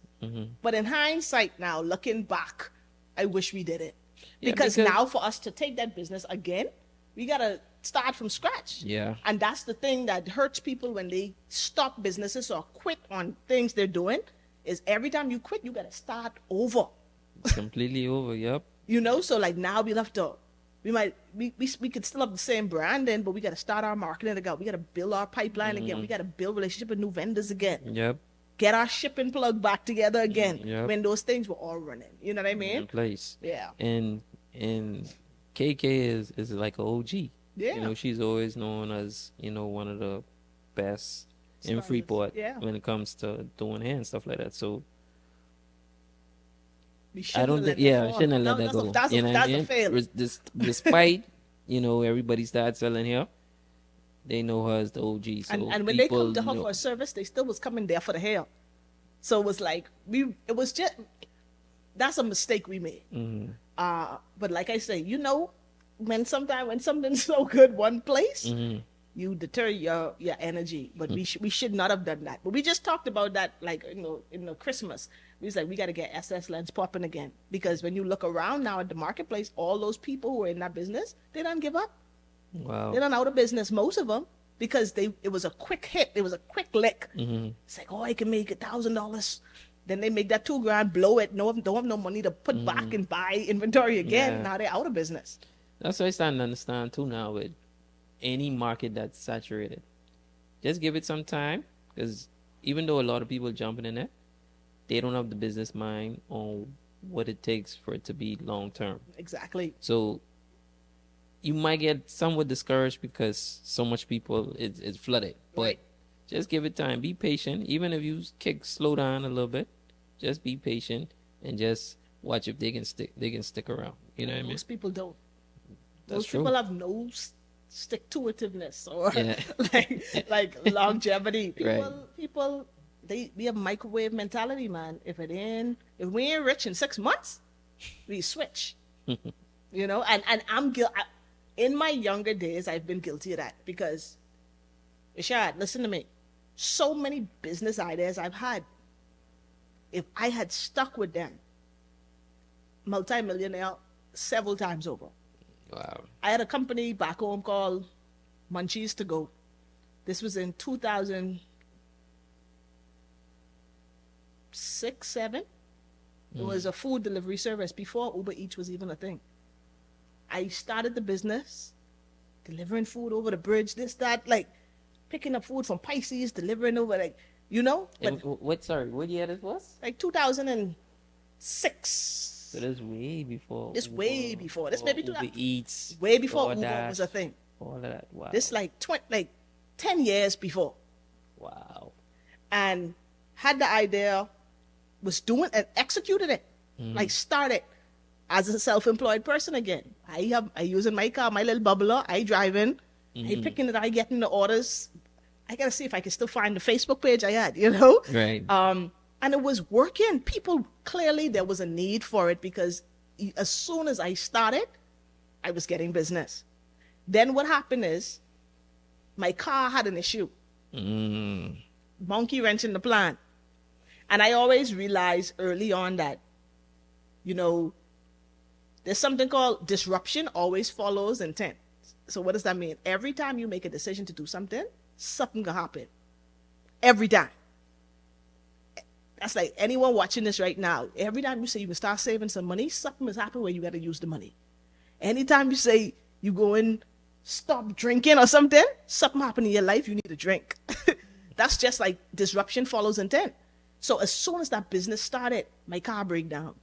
But in hindsight now, looking back, I wish we did it. Yeah, Because now for us to take that business again, we got to start from scratch. Yeah. And that's the thing that hurts people when they stop businesses or quit on things they're doing, is every time you quit, you got to start over. It's completely over. Yep. So like now we'll have to, we could still have the same branding, but we got to start our marketing again. We got to build our pipeline again. We got to build relationship with new vendors again. Yep. Get our shipping plug back together again. Yep. When those things were all running. You know what I mean? In place. Yeah. And KK is like an OG. Yeah. She's always known as, one of the best in Stylists. Freeport Yeah. when it comes to doing hair and stuff like that. So We I don't think, I shouldn't have let that go. That's a fail. Despite, everybody started selling here, they know her as the OG. So And when they come to her know. for a service, they still was coming there for the hair. So it was like, that's a mistake we made. But like I say, when something's so good one place, you deter your energy. But we should not have done that. But we just talked about that, like, in the Christmas. We was like, we got to get SS lens popping again. Because when you look around now at the marketplace, all those people who are in that business, they don't give up. Wow. They're not out of business, most of them, because it was a quick hit. It was a quick lick. It's like, I can make $1,000. Then they make that $2,000, blow it. Don't have no money to put back and buy inventory again. Yeah. Now they're out of business. That's what I starting to understand too now with any market that's saturated. Just give it some time, because even though a lot of people jumping in it, they don't have the business mind on what it takes for it to be long term. Exactly. So you might get somewhat discouraged because so much people it's flooded. But Right. just give it time. Be patient. Even if you slow down a little bit, just be patient and just watch if they can stick around. You know what I mean? Most people don't. That's Most true. people have no stick-to-itiveness or Yeah. like longevity. Right. People, we have microwave mentality, man. If we ain't rich in 6 months, we switch. And I'm in my younger days, I've been guilty of that, because Ishad, listen to me. So many business ideas I've had. If I had stuck with them, multi-millionaire several times over. Wow. I had a company back home called Munchies to Go. This was in 2006, 7. It was a food delivery service before Uber Eats was even a thing. I started the business, delivering food over the bridge, this, that, like picking up food from Pisces, delivering over, like, And what year this was? like 2006. So this way before. This way before. This maybe Uber Eats. way before Uber DoorDash, was a thing. All of that. Wow. This like 10 years before. Wow. And had the idea, was doing and executed it. Like started as a self-employed person again. I using my car, my little bubbler, I driving, I picking it, I getting the orders. I gotta see if I can still find the Facebook page I had, Right. And it was working. People, clearly there was a need for it, because as soon as I started, I was getting business. Then what happened is my car had an issue. Monkey wrench in the plan. And I always realized early on that, there's something called disruption always follows intent. So what does that mean? Every time you make a decision to do something gonna happen. Every time. That's like anyone watching this right now. Every time you say you can start saving some money, something has happened where you got to use the money. Anytime you say you go in stop drinking or something happened in your life, you need a drink. That's just like disruption follows intent. So as soon as that business started, my car break down.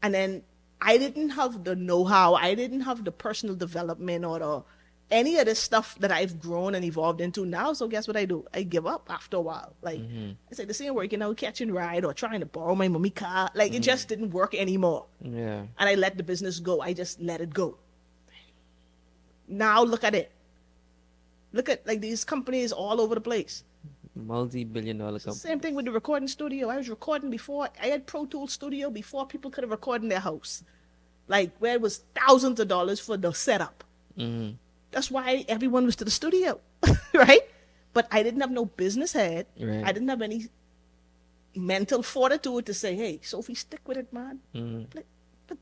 And then I didn't have the know-how. I didn't have the personal development or any of this stuff that I've grown and evolved into now. So guess what I do? I give up after a while. Like, I say, this ain't working out, catching ride or trying to borrow my mommy car. Like, it just didn't work anymore. Yeah. And I let the business go. I just let it go. Now look at it. Look at like these companies all over the place. Multi-billion-dollar company. Same thing with the recording studio. I was recording before. I had Pro Tools Studio before people could have recorded in their house. Like where it was thousands of dollars for the setup. Mm-hmm. That's why everyone was to the studio, right? But I didn't have no business head. Right. I didn't have any mental fortitude to say, hey, Sophie, stick with it, man. Mm-hmm. But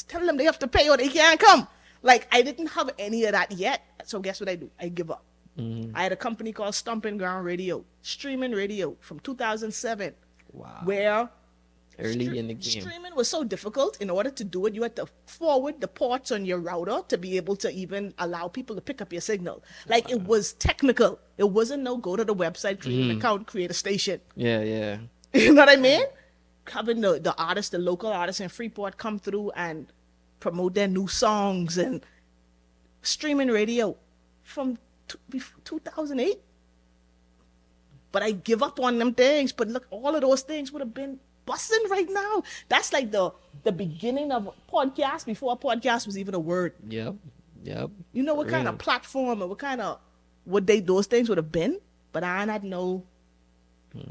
tell them they have to pay or they can't come. Like, I didn't have any of that yet. So guess what I do? I give up. Mm-hmm. I had a company called Stomping Ground Radio, streaming radio from 2007. Wow. Where Early in the game. streaming was so difficult. In order to do it, you had to forward the ports on your router to be able to even allow people to pick up your signal. Like, it was technical. It wasn't no go to the website, create an account, create a station. Yeah, yeah. You know what I mean? Having the artists, the local artists in Freeport come through and promote their new songs and streaming radio from 2008. But I give up on them things. But look, all of those things would have been busting right now. That's like the beginning of a podcast before a podcast was even a word. Yep. You know what kind of platform and those things would have been? But I not know.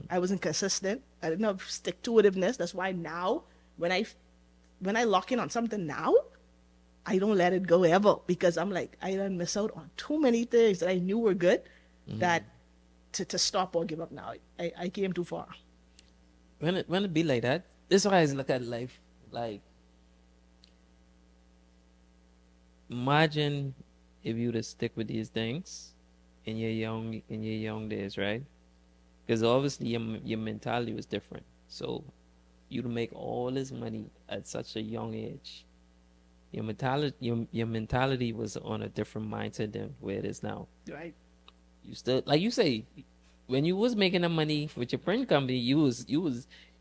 I wasn't consistent. I didn't have stick-to-itiveness. That's why now when I lock in on something now, I don't let it go ever because I'm like, I done miss out on too many things that I knew were good that to stop or give up now. I came too far. When it be like that, this is why I look at life. Like, imagine if you to stick with these things in your young days, right? Because obviously your mentality was different. So you to make all this money at such a young age, your mentality was on a different mindset than where it is now. Right. You still, like you say, when you was making the money with your print company, you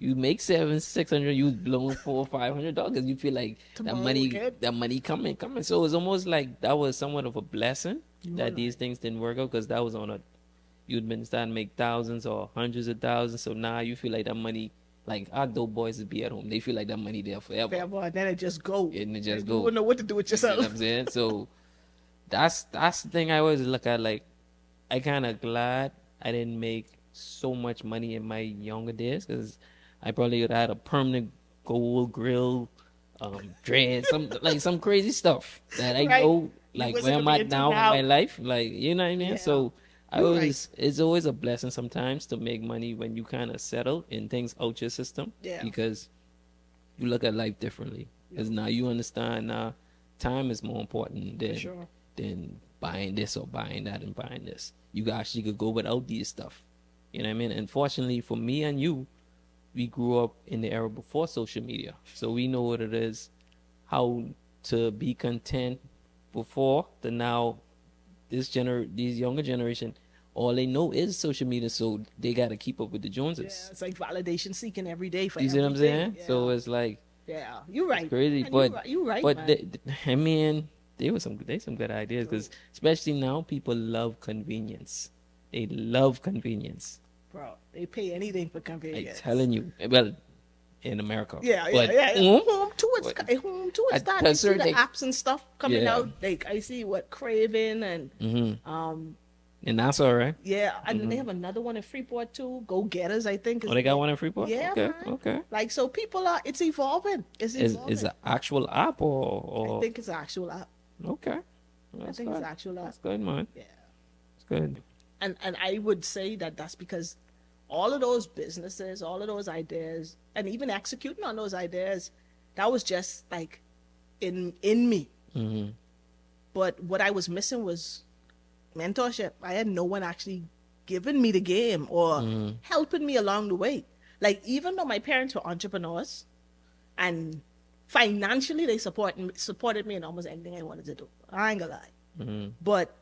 make $600, you was blowing $400-$500. You feel like that money coming. So it's almost like that was somewhat of a blessing that these things didn't work out because that was you'd been starting to make thousands or hundreds of thousands. So now you feel like that money, like our dope boys would be at home. They feel like that money there forever. And then it just go. And it just You go. wouldn't know what to do with yourself. You know what I'm saying? So that's the thing I always look at. Like, I kind of glad I didn't make so much money in my younger days because I probably would have had a permanent gold grill, dread, some crazy stuff that I know, like where I'm at now in my life, like, you know what I mean? Yeah. So it's always a blessing sometimes to make money when you kind of settle and things out your system, because you look at life differently. Because now you understand time is more important than buying this or buying that and buying this. You actually could go without these stuff. You know what I mean? And fortunately for me and you, we grew up in the era before social media. So we know what it is, how to be content before the now these younger generation, all they know is social media, so they got to keep up with the Joneses. Yeah, it's like validation seeking every day for you see what I'm saying? Yeah. So it's like, yeah, you're right. It's crazy, man, but you're right. But man. they some good ideas because especially now people love convenience. They love convenience. Bro, they pay anything for convenience. I'm telling you. Well, in America. Yeah. Home too. It's that. You see the apps and stuff coming out. Like I see Craven and and that's all right. Yeah, and they have another one in Freeport too. Go Getters, I think. They got one in Freeport. Yeah, okay, man. Okay. Like so, people are. It's evolving. Is it an actual app or? I think it's an actual app. Okay. I think it's an actual app. That's good, man. Yeah. It's good. And I would say that's because all of those businesses, all of those ideas, and even executing on those ideas, that was just like in me. Mm-hmm. But what I was missing was mentorship. I had no one actually giving me the game or helping me along the way. Like, even though my parents were entrepreneurs and financially they supported me in almost anything I wanted to do. I ain't gonna lie. But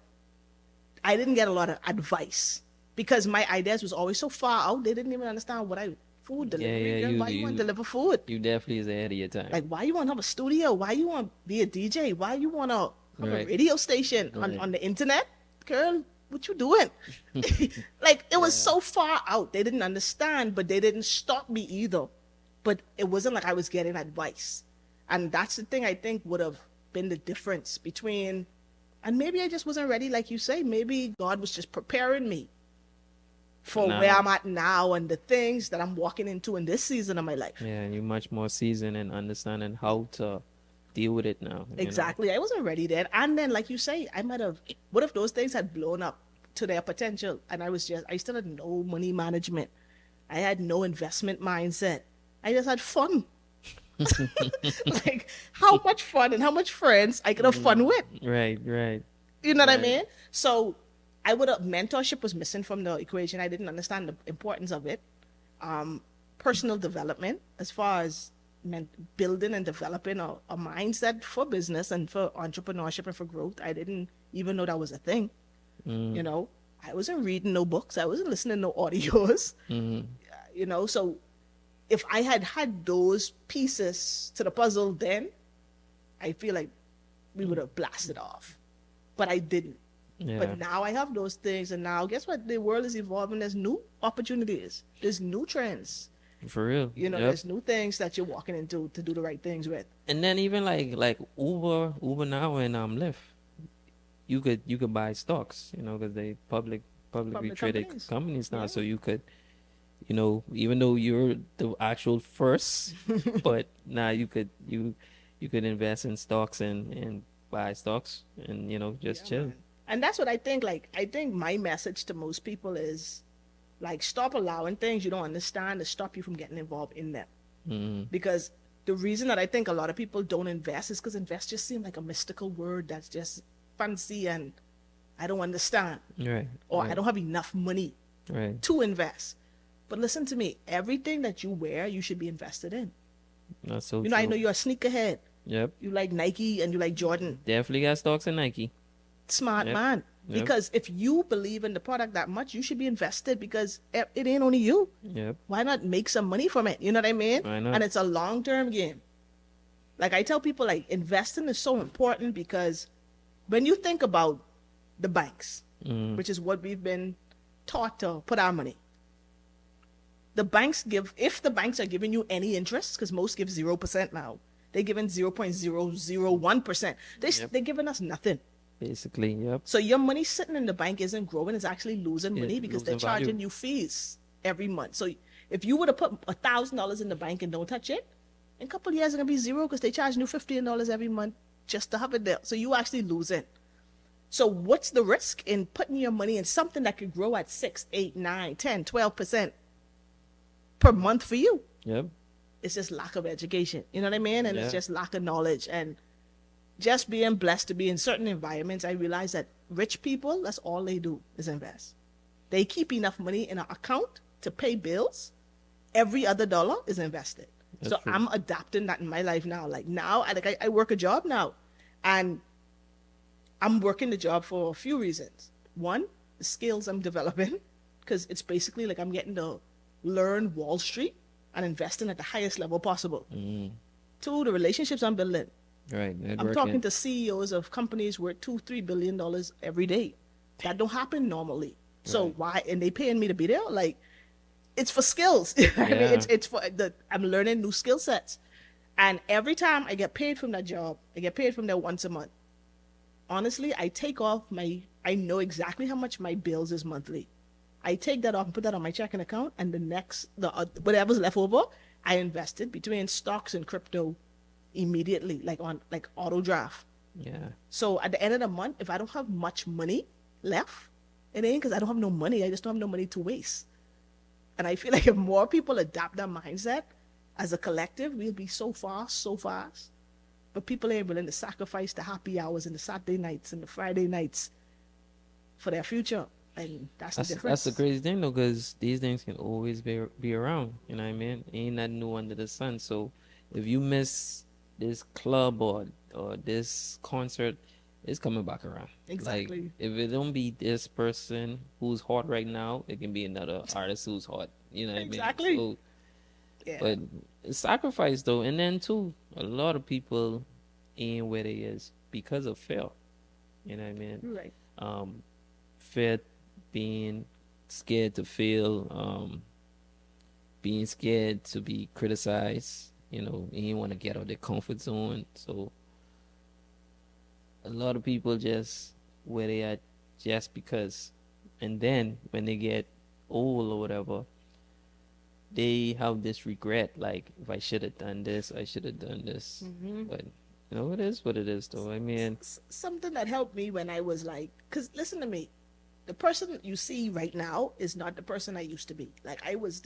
I didn't get a lot of advice because my ideas was always so far out. They didn't even understand what food delivery. Yeah, Why you want to deliver food? you definitely is ahead of your time. Like, why you want to have a studio? Why you want to be a DJ? Why you want to have a Right. radio station Right. on the internet? Girl, what you doing? Like, it was Yeah. so far out. They didn't understand, but they didn't stop me either. But it wasn't like I was getting advice. And that's the thing I think would have been the difference between, and maybe I just wasn't ready, like you say. Maybe God was just preparing me for Now. where I'm at now and the things that I'm walking into in this season of my life. Yeah, and you're much more seasoned and understanding how to deal with it now. you know? Exactly. I wasn't ready then. And then, like you say, I might have, what if those things had blown up to their potential and I still had no money management. I had no investment mindset. I just had fun. Like, how much fun and how much friends I could have fun with. Right, right. You know what I Right. mean? So I would have, mentorship was missing from the equation. I didn't understand the importance of it. Personal development, as far as building and developing a mindset for business and for entrepreneurship and for growth. I didn't even know that was a thing. You know, I wasn't reading no books. I wasn't listening to no audios. You know, so if I had had those pieces to the puzzle then, I feel like we would have blasted off. But I didn't. Yeah. But now I have those things, and now guess what? The world is evolving. There's new opportunities. There's new trends. For real. You know, Yep. there's new things that you're walking into to do the right things with. And then even like Uber now and Lyft, you could buy stocks, because they publicly Public traded companies. companies now. Yeah. So you could, even though you're the actual first, but now you could invest in stocks and buy stocks and just Yeah, chill. man. And that's what I think. Like, I think my message to most people is, like, stop allowing things you don't understand to stop you from getting involved in them. Because the reason that I think a lot of people don't invest is because invest just seems like a mystical word that's just fancy and I don't understand. Right. Or right, I don't have enough money Right. to invest. But listen to me, everything that you wear, you should be invested in. That's so You know, I true. know you're a sneakerhead. Yep. You like Nike and you like Jordan. Definitely got stocks in Nike. Smart Yep. man. Yep. Because if you believe in the product that much, you should be invested because it ain't only you. Yep. Why not make some money from it? You know what I mean? Why not? And it's a long-term game. Like, I tell people, like, investing is so important because when you think about the banks, which is what we've been taught to put our money, if the banks are giving you any interest, because most give 0% now, they're giving 0.001%. They're giving us nothing. Basically, yep. So your money sitting in the bank isn't growing, it's actually losing Yeah, money because they're losing value. charging you fees every month. So if you were to put $1,000 in the bank and don't touch it, in a couple of years it's gonna be zero because they're charging you $15 every month just to have it there. So you actually losing. So what's the risk in putting your money in something that could grow at 6, 8, 9, 10, 12% per month for you? Yep. It's just lack of education. You know what I mean? And it's Yeah. just lack of knowledge. And just being blessed to be in certain environments, I realize that rich people, that's all they do is invest. They keep enough money in an account to pay bills. Every other dollar is invested. That's So true. I'm adapting that in my life now. Like now, I work a job now. And I'm working the job for a few reasons. One, the skills I'm developing, because it's basically like I'm getting to learn Wall Street and investing at the highest level possible. Two, the relationships I'm building. Right. I'm talking to CEOs of companies worth $2-3 billion every day. That don't happen normally. So Right. why? And they paying me to be there? Like, it's for skills. I mean, Yeah. it's for I'm learning new skill sets. And every time I get paid from that job, I get paid from there once a month. Honestly, I know exactly how much my bills is monthly. I take that off and put that on my checking account, and whatever's left over, I invested between stocks and crypto immediately, like auto draft. Yeah. So at the end of the month, if I don't have much money left, it ain't because I don't have no money. I just don't have no money to waste. And I feel like if more people adopt that mindset as a collective, we'll be so far, so fast. But people ain't willing to sacrifice the happy hours and the Saturday nights and the Friday nights for their future. And that's the difference. That's the crazy thing though, because these things can always be around. You know what I mean? Ain't nothing new under the sun. So if you miss this club or this concert, it's coming back around. Exactly. Like if it don't be this person who's hot right now, it can be another artist who's hot. You know what Exactly. I mean? So, Yeah. but it's sacrifice though, and then too, a lot of people ain't where they is because of fear. You know what I mean? Right. Fear, being scared to fail, being scared to be criticized. You know, you want to get out of their comfort zone. So a lot of people just where they are just because, and then when they get old or whatever, they have this regret, like if I should have done this, I should have done this. But you know, it is what it is, though. I mean, Something that helped me when I was like, because listen to me, the person you see right now is not the person I used to be. Like I was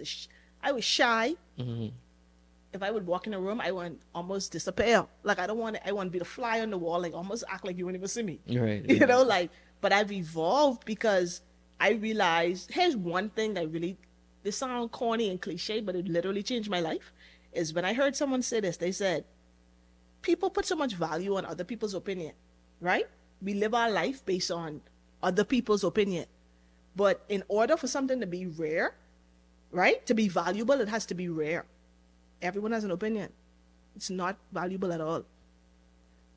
I was shy. If I would walk in a room, I want almost disappear. Like I want to be the fly on the wall, like almost act like you wouldn't even see me. right, You know, like. But I've evolved because I realized here's one thing that really, this sound corny and cliche, but it literally changed my life. Is when I heard someone say this, they said, people put so much value on other people's opinion, right? We live our life based on other people's opinion. But in order for something to be rare, right, to be valuable, it has to be rare. Everyone has an opinion. It's not valuable at all.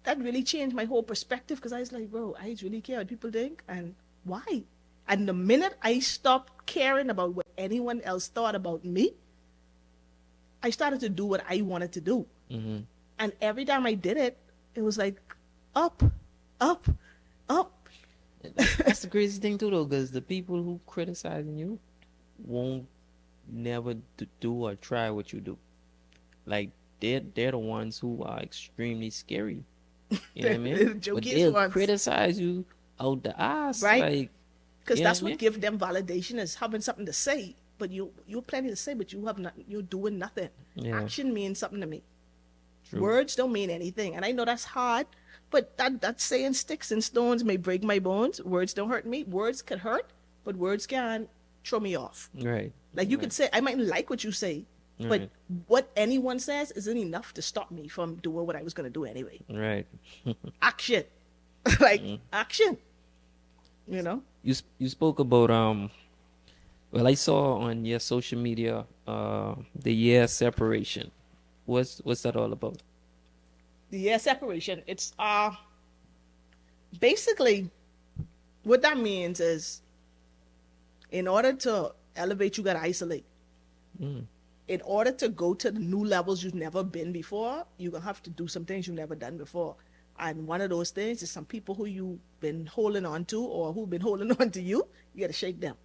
That really changed my whole perspective because I was like, bro, I really care what people think and why. And the minute I stopped caring about what anyone else thought about me, I started to do what I wanted to do. And every time I did it, it was like up, up, up. That's the crazy thing too, though, because the people who criticizing you won't never do or try what you do. Like they're the ones who are extremely scary. You know what I mean? The But jokeiest they'll ones. criticize you out the ass, Right. like Because you know that's what I what gives them validation, is having something to say. But you have plenty to say, but you have not. You're doing nothing. Yeah. Action means something to me. True. Words don't mean anything, and I know that's hard. But that saying, sticks and stones may break my bones. Words don't hurt me. Words can hurt, but words can throw me off. Right. Like you right. could say, I might like what you say, but Right. what anyone says isn't enough to stop me from doing what I was going to do anyway. Right. Action. Like action. You know? You spoke about well, I saw on your social media the year separation. What's that all about? The year separation. It's basically what that means is in order to elevate, you gotta isolate. In order to go to the new levels you've never been before, you're gonna have to do some things you've never done before. And one of those things is some people who you've been holding on to or who've been holding on to you, you gotta shake them.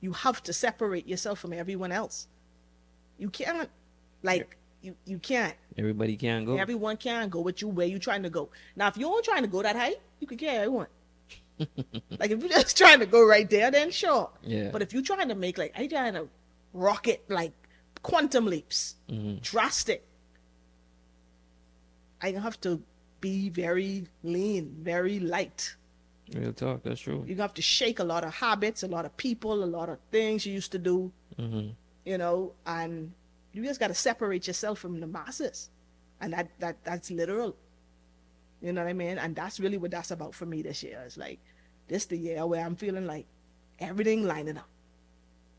You have to separate yourself from everyone else. You can't, like, you can't. Everybody can go. Everyone can go with you where you're trying to go. Now, if you're trying to go that high, you can carry everyone. Like, if you're just trying to go right there, then sure. Yeah. But if you're trying to make, like, I'm trying to rocket, like, quantum leaps, drastic, I have to be very lean, very light. Real talk. That's true. You have to shake a lot of habits, a lot of people, a lot of things you used to do, you know, and you just got to separate yourself from the masses. And that's literal. You know what I mean? And that's really what that's about for me this year. It's like, this the year where I'm feeling like everything lining up.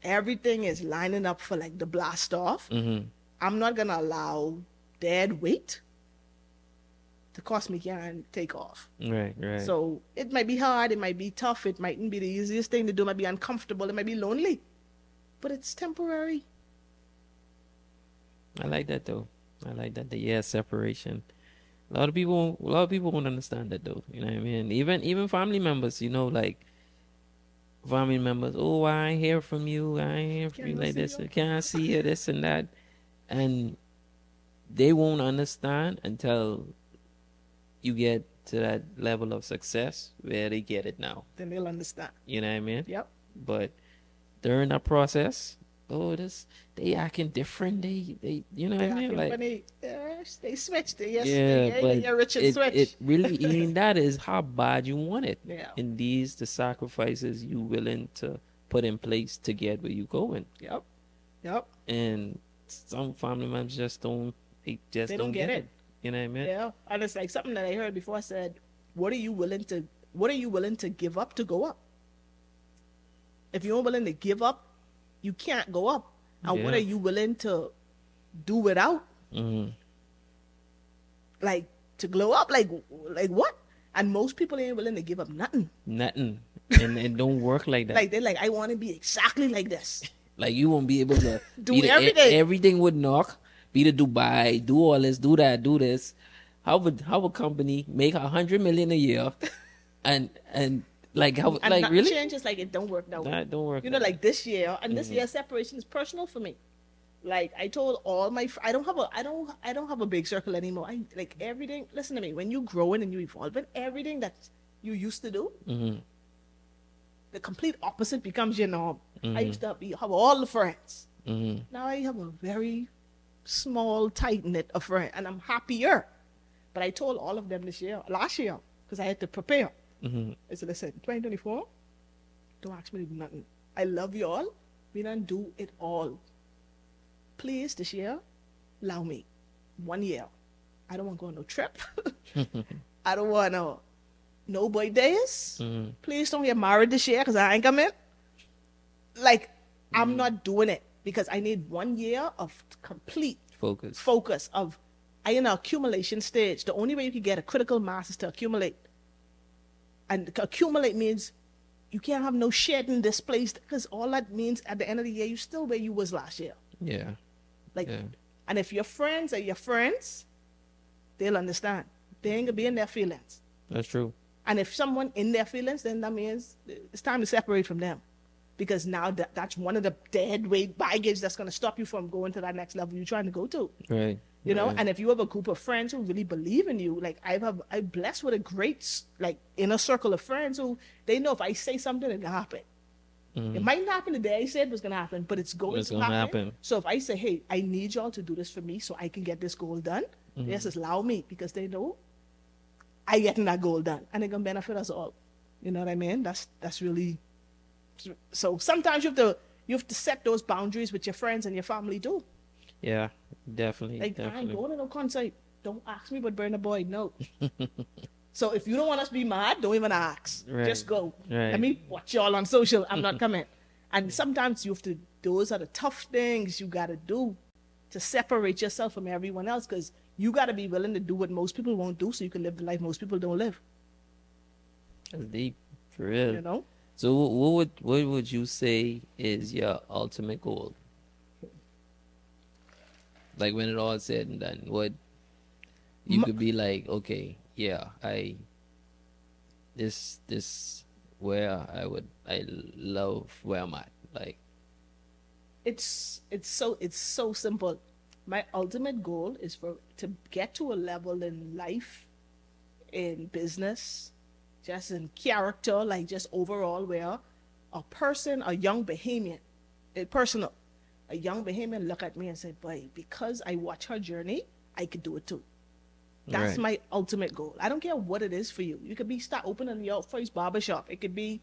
Everything is lining up for like the blast off. I'm not going to allow dead weight to cost me can take off. Right. So it might be hard, it might be tough, it mightn't be the easiest thing to do, it might be uncomfortable, it might be lonely, but it's temporary. I like that though. I like that the year separation. A lot of people won't understand that though. You know what I mean? Even family members, you know, like family members. Oh, I ain't hear from you. I ain't hear from you like this. I can't see you, this and that, and they won't understand until you get to that level of success where they get it now. Then they'll understand. You know what I mean? Yep. But during that process, they acting different. They you know what I mean? Like, they switched. but Richard switch. it really ain't that is how bad you want it. Yeah. And these the sacrifices you willing to put in place to get where you going. Yep. And some family members don't get it. You know what I mean? Yeah. And it's like something that I heard before said, what are you willing to give up to go up? If you're willing to give up, you can't go up. And what Yeah. are you willing to do without? Like to glow up? Like what? And most people ain't willing to give up nothing. Nothing. And it don't work like that. Like they're like, I want to be exactly like this. Like you won't be able to Do be the, everything. everything would knock. Be to Dubai, do all this, do that, do this. How would a company make 100 million a year, and like how And like nothing really changes. Like it don't work that way. that don't work. You know, that like this year, and this year's separation is personal for me. Like I told all my, I don't have a big circle anymore. I like everything. Listen to me. When you growing and you evolving, everything that you used to do, the complete opposite becomes your norm. I used to have all the friends. Now I have a very small, tight knit of friends, and I'm happier. But I told all of them last year, because I had to prepare. I said, listen, 2024, don't ask me to do nothing. I love you all. We don't do it all. Please, this year, allow me 1 year. I don't want to go on no trip. I don't want no birthdays. Please don't get married this year because I ain't coming. Like, I'm not doing it because I need 1 year of complete focus of, I in an accumulation stage. The only way you can get a critical mass is to accumulate. And accumulate means you can't have no shedding displaced because all that means at the end of the year, you're still where you was last year. Yeah. Like, Yeah. and if your friends are your friends, they'll understand. They ain't gonna be in their feelings. That's true. And if someone in their feelings, then that means it's time to separate from them. Because now that's one of the dead weight baggage that's gonna stop you from going to that next level you're trying to go to. Right. You know, Right. and if you have a group of friends who really believe in you, like I'm blessed with a great like inner circle of friends who they know if I say something, it'll happen. It might not happen the day I said it was gonna happen, but it's going to gonna happen. happen. So if I say, hey, I need y'all to do this for me so I can get this goal done, they just allow me because they know I getting that goal done and it's gonna benefit us all. You know what I mean? That's really so sometimes you have to set those boundaries with your friends and your family too. Yeah. Definitely. Like, I ain't definitely. going to no concert. Don't ask me about Burna Boy. No. So if you don't want us to be mad, don't even ask. Right. Just go. Right. Let me watch y'all on social. I'm not coming. And sometimes you have to, those are the tough things you got to do to separate yourself from everyone else because you got to be willing to do what most people won't do so you can live the life most people don't live. That's deep. For real. You know? So what would you say is your ultimate goal? Like when it all said and done, what you could be like, okay, yeah, this where I love where I'm at. Like It's so simple. My ultimate goal is to get to a level in life, in business, just in character, like just overall, where a young Bahamian, a young Bahamian look at me and say, boy, because I watch her journey, I could do it too. That's Right. my ultimate goal. I don't care what it is for you. You could be start opening your first barbershop. It could be,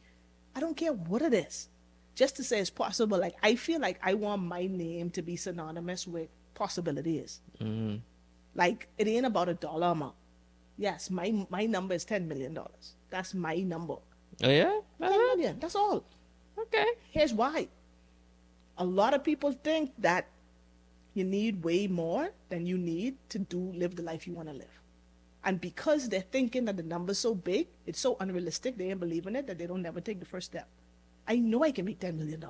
I don't care what it is. Just to say it's possible. Like I feel like I want my name to be synonymous with possibilities. Like it ain't about a dollar amount. Yes, my number is $10 million. That's my number. Oh yeah? 10 million. That's all. Okay. Here's why. A lot of people think that you need way more than you need to live the life you want to live. And because they're thinking that the number's so big, it's so unrealistic, they ain't believing it, that they don't never take the first step. I know I can make $10 million.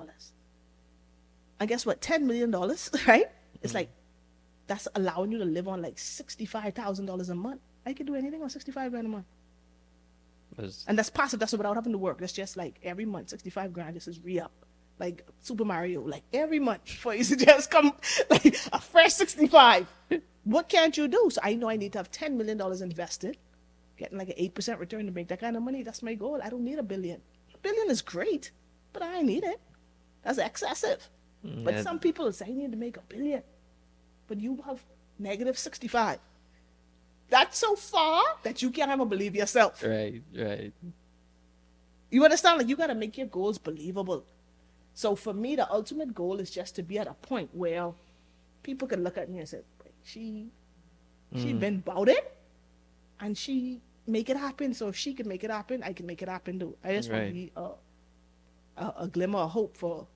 And guess what? $10 million, right? It's like, that's allowing you to live on like $65,000 a month. I can do anything on 65 grand a month. And that's passive. That's without having to work. That's just like every month, 65 grand. This is re-up. Like Super Mario, like every month for you to just come like a fresh 65. What can't you do? So I know I need to have $10 million invested, getting like an 8% return to make that kind of money. That's my goal. I don't need $1 billion. $1 billion is great, but I need it. That's excessive. But Yeah. some people say I need to make $1 billion, but you have negative 65. That's so far that you can't even believe yourself. Right. Right. You understand? Like you got to make your goals believable. So for me, the ultimate goal is just to be at a point where people can look at me and say, she been about it, and she make it happen. So if she can make it happen, I can make it happen too. I just want to Right. be a glimmer of hope for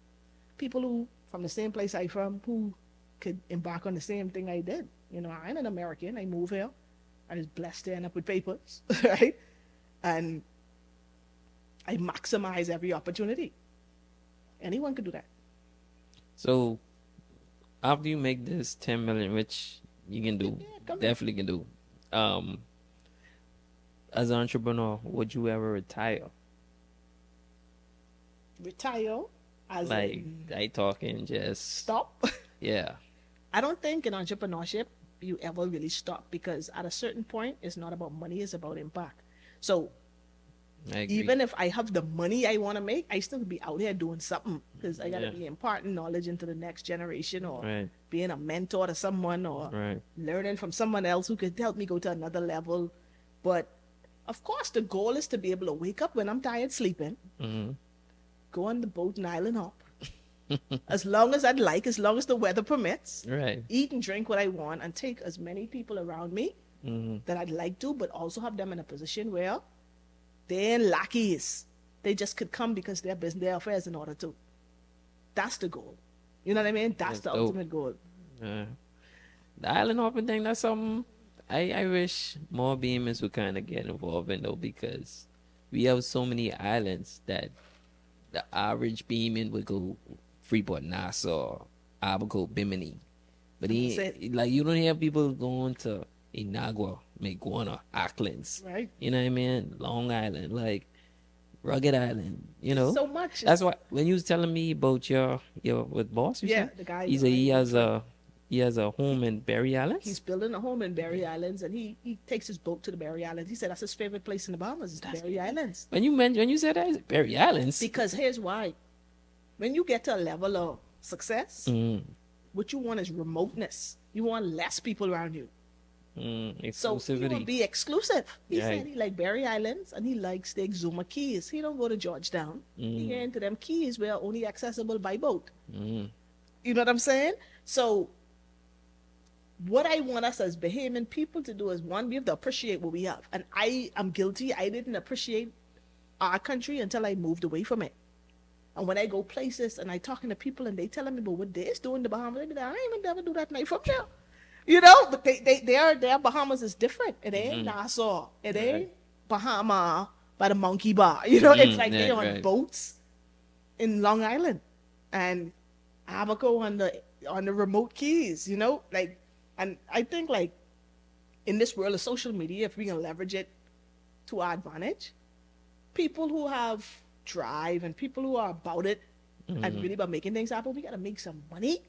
people who from the same place I from who could embark on the same thing I did. You know, I'm an American. I move here. I was blessed to end up with papers, right? And I maximize every opportunity. Anyone could do that. So after you make this 10 million, which you can do, Yeah, come here. definitely can do. Um, as an entrepreneur, would you ever retire? Retire as Like, in I talking just, stop. yeah, I don't think in entrepreneurship you ever really stop because at a certain point it's not about money, it's about impact. So I agree. even if I have the money I want to make, I still be out here doing something because I gotta Yeah. be imparting knowledge into the next generation or Right, being a mentor to someone or right. learning from someone else who could help me go to another level. But of course, the goal is to be able to wake up when I'm tired sleeping, Mm-hmm. go on the boat and island hop. As long as I'd like, as long as the weather permits, Right. eat and drink what I want, and take as many people around me Mm-hmm. that I'd like to, but also have them in a position where they're lackeys. They just could come because their business, their affairs in order to. That's the goal. You know what I mean? That's the That's dope. ultimate goal. The island hopping thing, that's something I wish more beamers would kind of get involved in though, because we have so many islands that the average beaming would go Freeport, Nassau, Abaco, Bimini. But That's like you don't hear people going to Inagua, Maguana, Auckland's. Right? You know what I mean? Long Island, like Rugged Island, you know? So much. That's why when you was telling me about your with boss, you Yeah, said the guy. he has a home in Berry Islands. He's building a home in Berry Islands, and he takes his boat to the Berry Islands. He said that's his favorite place in the Bahamas is the Berry Islands. When you said that Berry Islands, Because here's why: when you get to a level of success, what you want is remoteness. You want less people around you. So he want to exclusivity. be exclusive. He Right. said he like Berry Islands and he likes the Exuma Keys. He don't go to Georgetown. He get into them keys where only accessible by boat. You know what I'm saying? So what I want us as Bahamian people to do is one, we have to appreciate what we have. And I am guilty. I didn't appreciate our country until I moved away from it. And when I go places and I talking to people and they telling me about what they's doing in the Bahamas, they be like, I ain't even never do that night from there. You know, but their Bahamas is different. It ain't Nassau. It ain't Bahama by the Monkey Bar. You know, it's like they on boats in Long Island and Abaco on the remote keys, you know? Like, and I think like in this world of social media, if we can leverage it to our advantage, people who have drive and people who are about it and really about making things happen, we gotta make some money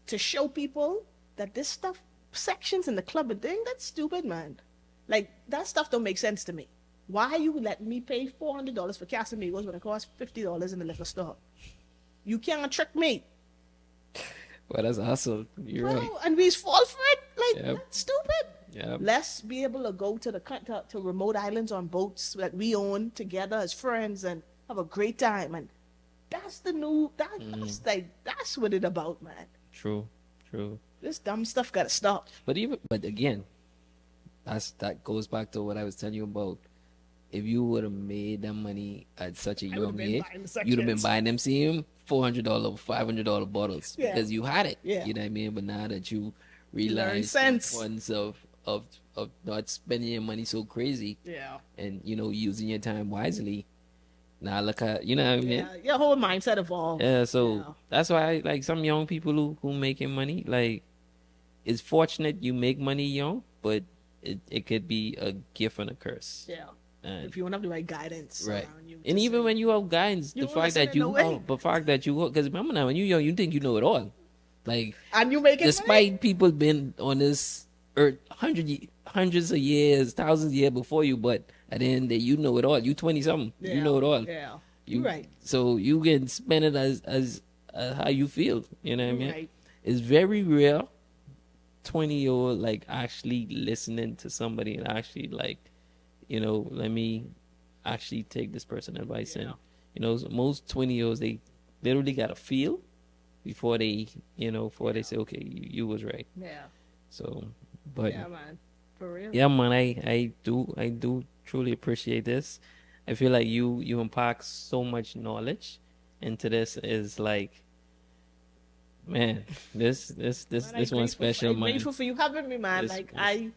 to show people that this stuff, sections in the club and thing, that's stupid, man. Like that stuff don't make sense to me. Why you let me pay $400 for Casamigos when it costs $50 in the liquor store? You can't trick me. Well, that's awesome. You're right. Bro, and we fall for it? Like, Yep. that's stupid. Yep. Let's be able to go to to remote islands on boats that we own together as friends and have a great time. And that's the new, that's what it about, man. True. This dumb stuff gotta stop. But again, that goes back to what I was telling you about. If you would have made that money at such a would've young been age, buying the you'd have been sections. buying them same $400, $500 bottles Yeah. because you had it. Yeah. You know what I mean? But now that you learn realize the sense. importance of not spending your money so crazy Yeah. and using your time wisely, now look at you know what I mean? Yeah. Your whole mindset evolved. Yeah, so Yeah. that's why like some young people who making money, like it's fortunate you make money young, but it could be a gift and a curse. Yeah. And, If you don't have the right guidance right. around you. And even when you have guidance, You the don't fact listen that in no way. because remember now when you're young, you think you know it all. Like and you make it despite people been on this earth hundreds of years, thousands of years before you, but at the end of the day, you know it all. You 20 something, you know it all. Yeah. You You're right. So you can spend it as how you feel. You know what I mean? Right. It's very rare 20-year-old like actually listening to somebody and actually like, let me actually take this person advice Yeah. and so most 20-year-olds they literally gotta feel before they they say, okay, you was right. Yeah. So but Yeah, man. For real. Yeah, man, I do truly appreciate this. I feel like you impact so much knowledge into this. Is like, man, Man, this one special, I'm man. grateful for you having me, man. This, Like this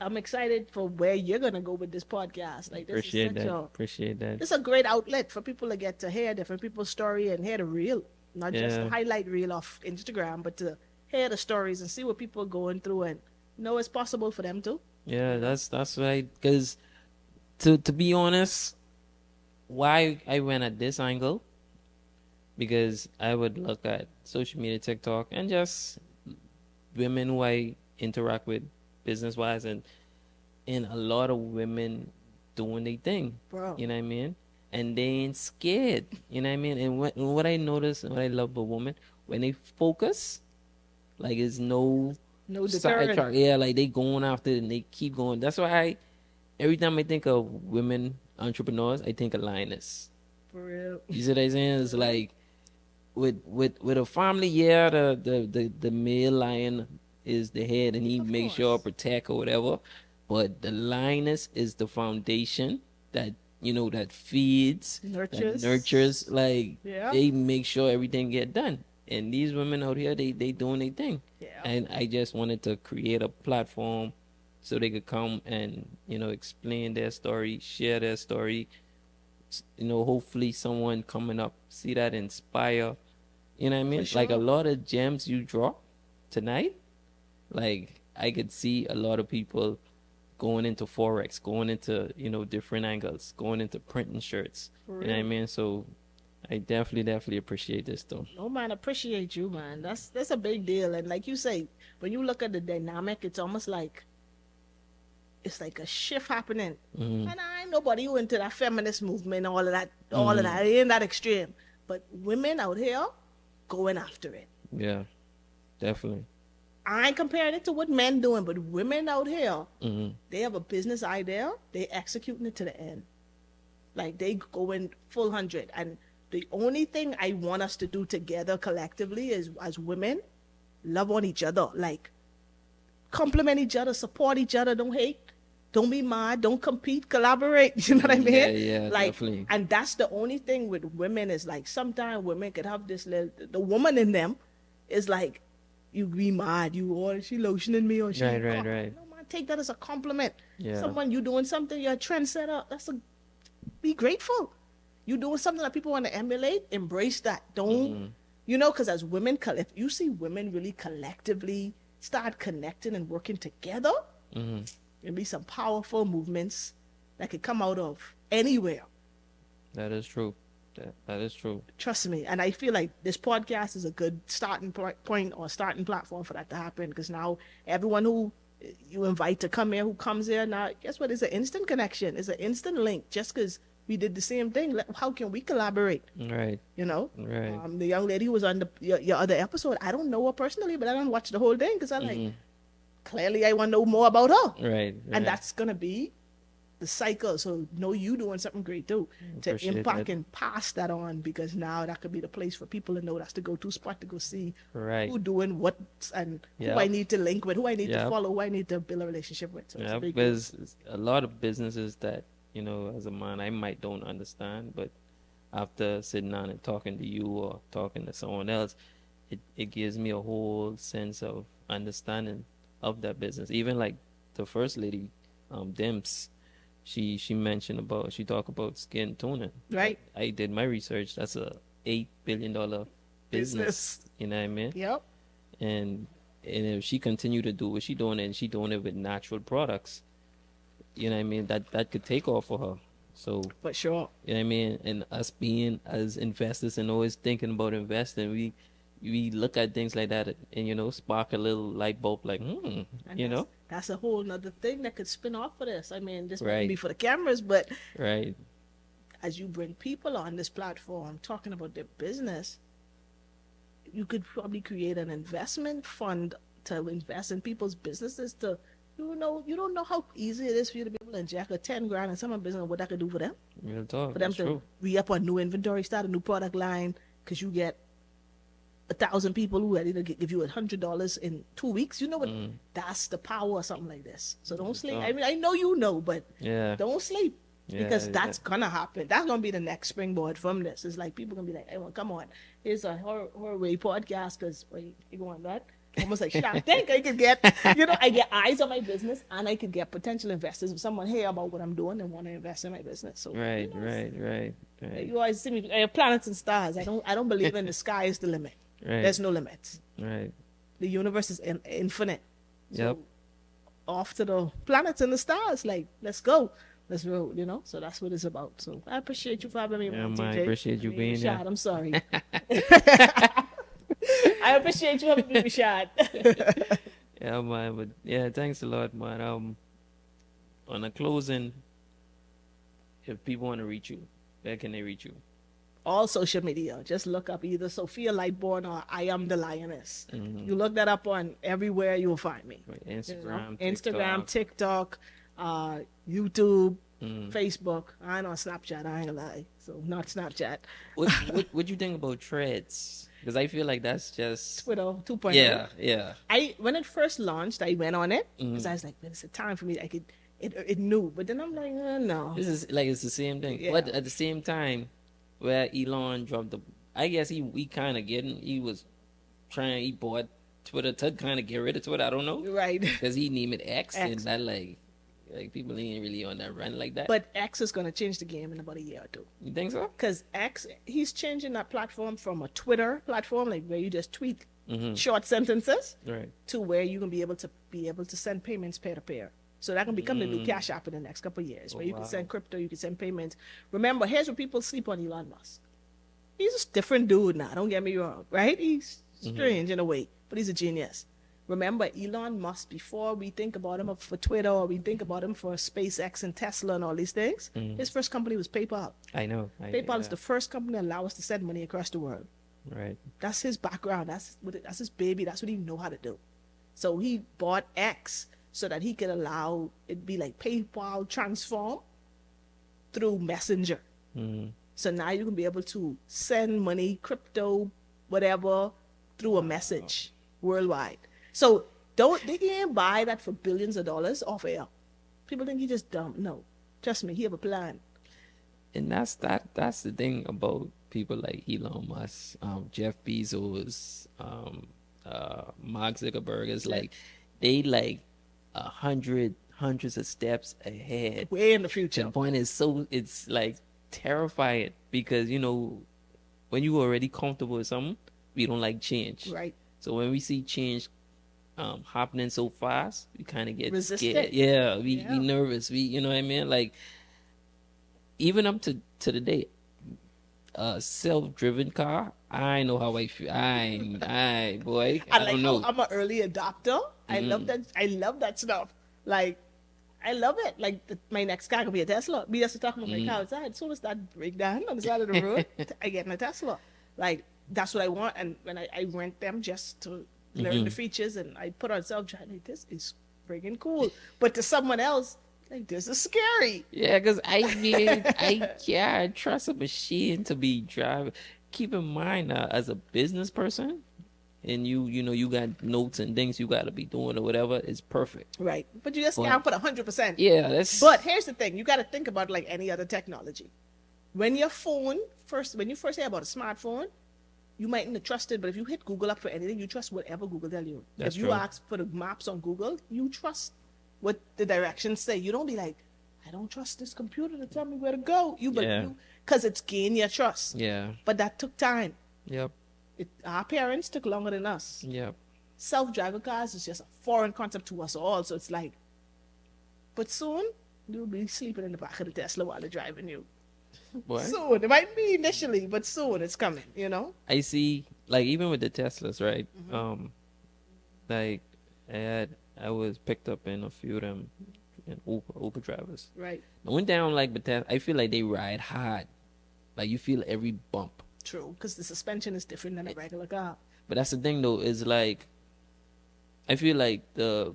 I'm excited for where you're gonna go with this podcast. Like appreciate that. Appreciate that. this is a great outlet for people to get to hear different people's story and hear the real, not just the Yeah, highlight reel of Instagram, but to hear the stories and see what people are going through and know it's possible for them too. yeah, You know? that's right. Because to be honest, why I went at this angle, because I would look at social media, TikTok, and just women who I interact with business wise, and a lot of women doing their thing. Bro. You know what I mean? And they ain't scared. You know what I mean? And what I notice and what I love about women, when they focus, like it's no No deterrent. sidetrack. Yeah, like they going after it and they keep going. That's why every time I think of women entrepreneurs, I think of Lioness. For real. You see what I'm saying? It's like with a family, yeah, the male lion is the head and he Of makes course. sure protect or whatever. But the lioness is the foundation that that feeds, Nurtures. that nurtures. Like Yeah. they make sure everything get done. And these women out here, they doing their thing. Yeah. And I just wanted to create a platform so they could come and explain their story, share their story. Hopefully someone coming up see that inspire. You know what I mean? For Like a sure. lot of gems you drop tonight. Like I could see a lot of people going into Forex, going into different angles, going into printing shirts. For You know what I real. mean? So I definitely appreciate this though. No man, appreciate you, man. That's a big deal. And like you say, when you look at the dynamic, it's almost like it's like a shift happening. Mm-hmm. And I ain't nobody who into that feminist movement, all of that, Mm-hmm. It ain't that extreme. But women out here going after it. Yeah, definitely. I ain't comparing it to what men doing, but women out here, Mm-hmm. they have a business idea, they executing it to the end. Like they going full 100. And the only thing I want us to do together collectively is as women, love on each other. Like compliment each other, support each other, don't hate, don't be mad, don't compete, collaborate. You know what I mean? Yeah, Like, definitely. and that's the only thing with women is like sometimes women could have this little, the woman in them is like, you be mad, she lotioning me or she. Right. No man, take that as a compliment. Yeah. Someone you doing something, you're a trendsetter. Be grateful. You doing something that people want to emulate, embrace that. Don't, because as women, if you see women really collectively start connecting and working together, Mm-hmm. there'll be some powerful movements that could come out of anywhere. That is true. That is true. Trust me. And I feel like this podcast is a good starting point or starting platform for that to happen, because now everyone who you invite to come here, who comes here, now guess what? It's an instant connection. It's an instant link. Just because we did the same thing, how can we collaborate? Right. Right. The young lady who was on your other episode, I don't know her personally, but I don't watch the whole thing because I like, clearly I want to know more about her. Right. And that's going to be the cycle. So know you doing something great too, to Appreciate impact that. and pass that on, because now that could be the place for people to know that's the go-to spot to go see Right. who doing what and Yep. who I need to link with, who I need to Yep. follow, who I need to build a relationship with. So it's Yeah, a big deal. because a lot of businesses that as a man, I might don't understand, but after sitting down and talking to you or talking to someone else, it gives me a whole sense of understanding of that business. Even like the first lady, Dimps, she talked about skin toning. Right. I did my research. That's a $8 billion business. You know what I mean? Yep. And if she continue to do what she doing and she doing it with natural products, you know what I mean, that could take off for her. So For sure. you know what I mean, and us being as investors and always thinking about investing, we look at things like that and spark a little light bulb, like And you know, that's a whole nother thing that could spin off for this. I mean, this might Right. be for the cameras, but right? as you bring people on this platform talking about their business, you could probably create an investment fund to invest in people's businesses. You don't know how easy it is for you to be able to inject a 10 grand in someone's business and what that could do for them. Real talk. For them That's to true. re-up on new inventory, start a new product line, because you get 1,000 people who ready to give you $100 in 2 weeks. You know what? That's the power of something like this. So don't sleep. I mean, I know you know, but Yeah. don't sleep. Yeah, Because that's gonna happen. That's gonna be the next springboard from this. It's like people gonna be like, "Hey, well, come on, here's a horror way podcast." Because you want that? Almost like Shark Tank. I could get, I get eyes on my business, and I could get potential investors. If someone hear about what I'm doing and want to invest in my business, so Right. You always see me. Planets and stars. I don't believe in the sky is the limit. Right. There's no limits. Right. The universe is infinite. Yep. So off to the planets and the stars. Like, let's go. Let's roll, So that's what it's about. So I appreciate you for having me. Yeah, on, I TJ. appreciate you being here. Rashad, I'm sorry. I appreciate you having me, Rashad. Yeah, man. But yeah, thanks a lot, man. On a closing, if people want to reach you, where can they reach you? All social media. Just look up either Sophia Lightbourne or I Am the Lioness. You look that up on everywhere, you'll find me. Right, Instagram, Instagram, TikTok, YouTube, Facebook. I ain't on Snapchat. I ain't gonna lie. So not Snapchat. What you think about Threads? Because I feel like that's just Twitter 2.0. Yeah. When it first launched, I went on it because I was like, man, it's a time for me. I could. It knew, but then I'm like, no. This is like it's the same thing. Yeah. But at the same time, where Elon dropped I guess he kind of he bought Twitter to kind of get rid of Twitter. I don't know. Right. Because he named it X. And that like people ain't really on that run like that. But X is going to change the game in about a year or two. You think so? Because X, he's changing that platform from a Twitter platform, like where you just tweet short sentences, right, to where you can be able to send payments peer to peer. So that can become the new Cash App in the next couple of years, where you can send crypto, you can send payments. Remember, here's where people sleep on Elon Musk. He's a different dude now. Don't get me wrong, right? He's strange in a way, but he's a genius. Remember, Elon Musk, before we think about him for Twitter or we think about him for SpaceX and Tesla and all these things, his first company was PayPal. I know. PayPal is the first company that allows us to send money across the world. Right. That's his background. That's his baby. That's what he know how to do. So he bought X so that he could allow it be like PayPal transform through Messenger. So now you can be able to send money, crypto, whatever, through a message worldwide. So they can't buy that for billions of dollars off air. People think he just dumb. No, trust me, he have a plan. And that's the thing about people like Elon Musk, Jeff Bezos, Mark Zuckerberg. Is like they like hundreds of steps ahead, way in the future. The point is, it's like terrifying because when you already comfortable with something, we don't like change. Right. So when we see change happening so fast, we kind of get scared. We nervous. We, you know what I mean? Like even up to the day, self-driven car. I know how I feel. I don't know. I'm an early adopter. I love that. I love that stuff. Like, I love it. Like my next car could be a Tesla. We just talking about my car outside. As soon as that break down on the side of the road, I get in a Tesla. Like that's what I want. And when I rent them just to learn the features, and I put on self-drive, like this is freaking cool. But to someone else, like this is scary. Yeah, because I can't trust a machine to be driving. Keep in mind, as a business person, and you got notes and things you got to be doing or whatever, it's perfect. Right, but you just can't put 100%. Yeah, that's. But here's the thing: you got to think about it like any other technology. When you first hear about a smartphone, you mightn't trust it, but if you hit Google up for anything, you trust whatever Google tell you. That's if you true. ask for the maps on Google, you trust what the directions say. You don't be like, I don't trust this computer to tell me where to go. Because it's gain your trust. Yeah. But that took time. Yep. Our parents took longer than us. Yep. Self-driving cars is just a foreign concept to us all. So it's like, but soon you'll be sleeping in the back of the Tesla while they're driving you. What? Soon. It might be initially, but soon it's coming, I see, like even with the Teslas, right? Like I was picked up in a few of them in Uber drivers. Right. The one thing I don't like with that, I feel like they ride hard. Like you feel every bump. True, because the suspension is different than a regular car. But that's the thing though, is like I feel like the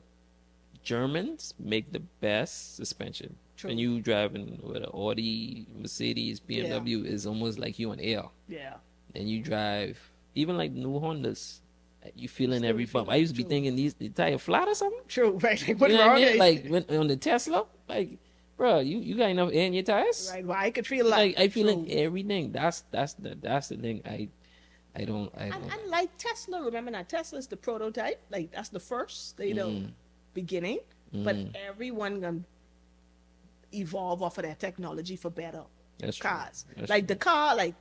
Germans make the best suspension. True. When you driving with an Audi, Mercedes, BMW, is almost like you on air. Yeah. And you drive even like new Hondas, you feeling Still every feel bump. it, I used to be true. thinking the tire flat or something. True, right? Like, You what's know what I wrong? mean? With Like when, on the Tesla, like, bro, you got enough air in your tires? right? Well, I could feel like Like I feeling true. everything. That's the thing. I don't And like Tesla, remember now, Tesla's the prototype. Like that's the first state of beginning. But everyone gonna evolve off of that technology for better That's true. cars. That's Like true. the car, like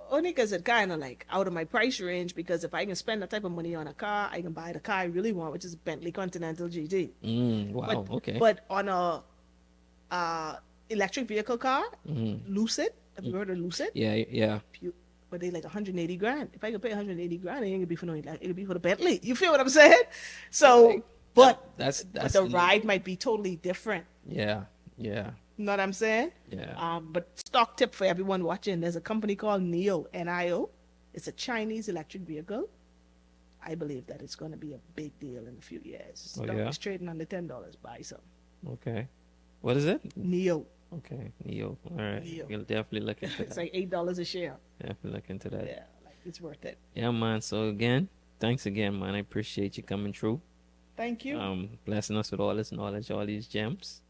only because it kind of like out of my price range. Because if I can spend that type of money on a car, I can buy the car I really want, which is a Bentley Continental GT. Wow. Okay. But on a electric vehicle car, Lucid. Have you heard of Lucid? Yeah. But they like 180 grand. If I could pay 180 grand, it ain't gonna be for no, like, it'll be for the Bentley. You feel what I'm saying? So, but That's the ride might be totally different. Yeah. You know what I'm saying? Yeah. But stock tip for everyone watching: there's a company called NIO, NIO. It's a Chinese electric vehicle. I believe that it's going to be a big deal in a few years. Oh, Stock yeah? is trading under $10. Buy some. Okay. What is it? NIO. Okay. Neo. All right. Neo. We'll definitely look into It's that. like $8 a share. Definitely look into that. Yeah, like it's worth it. Yeah, man. So again, thanks again, man. I appreciate you coming through. Thank you. Blessing us with all this knowledge, all these gems.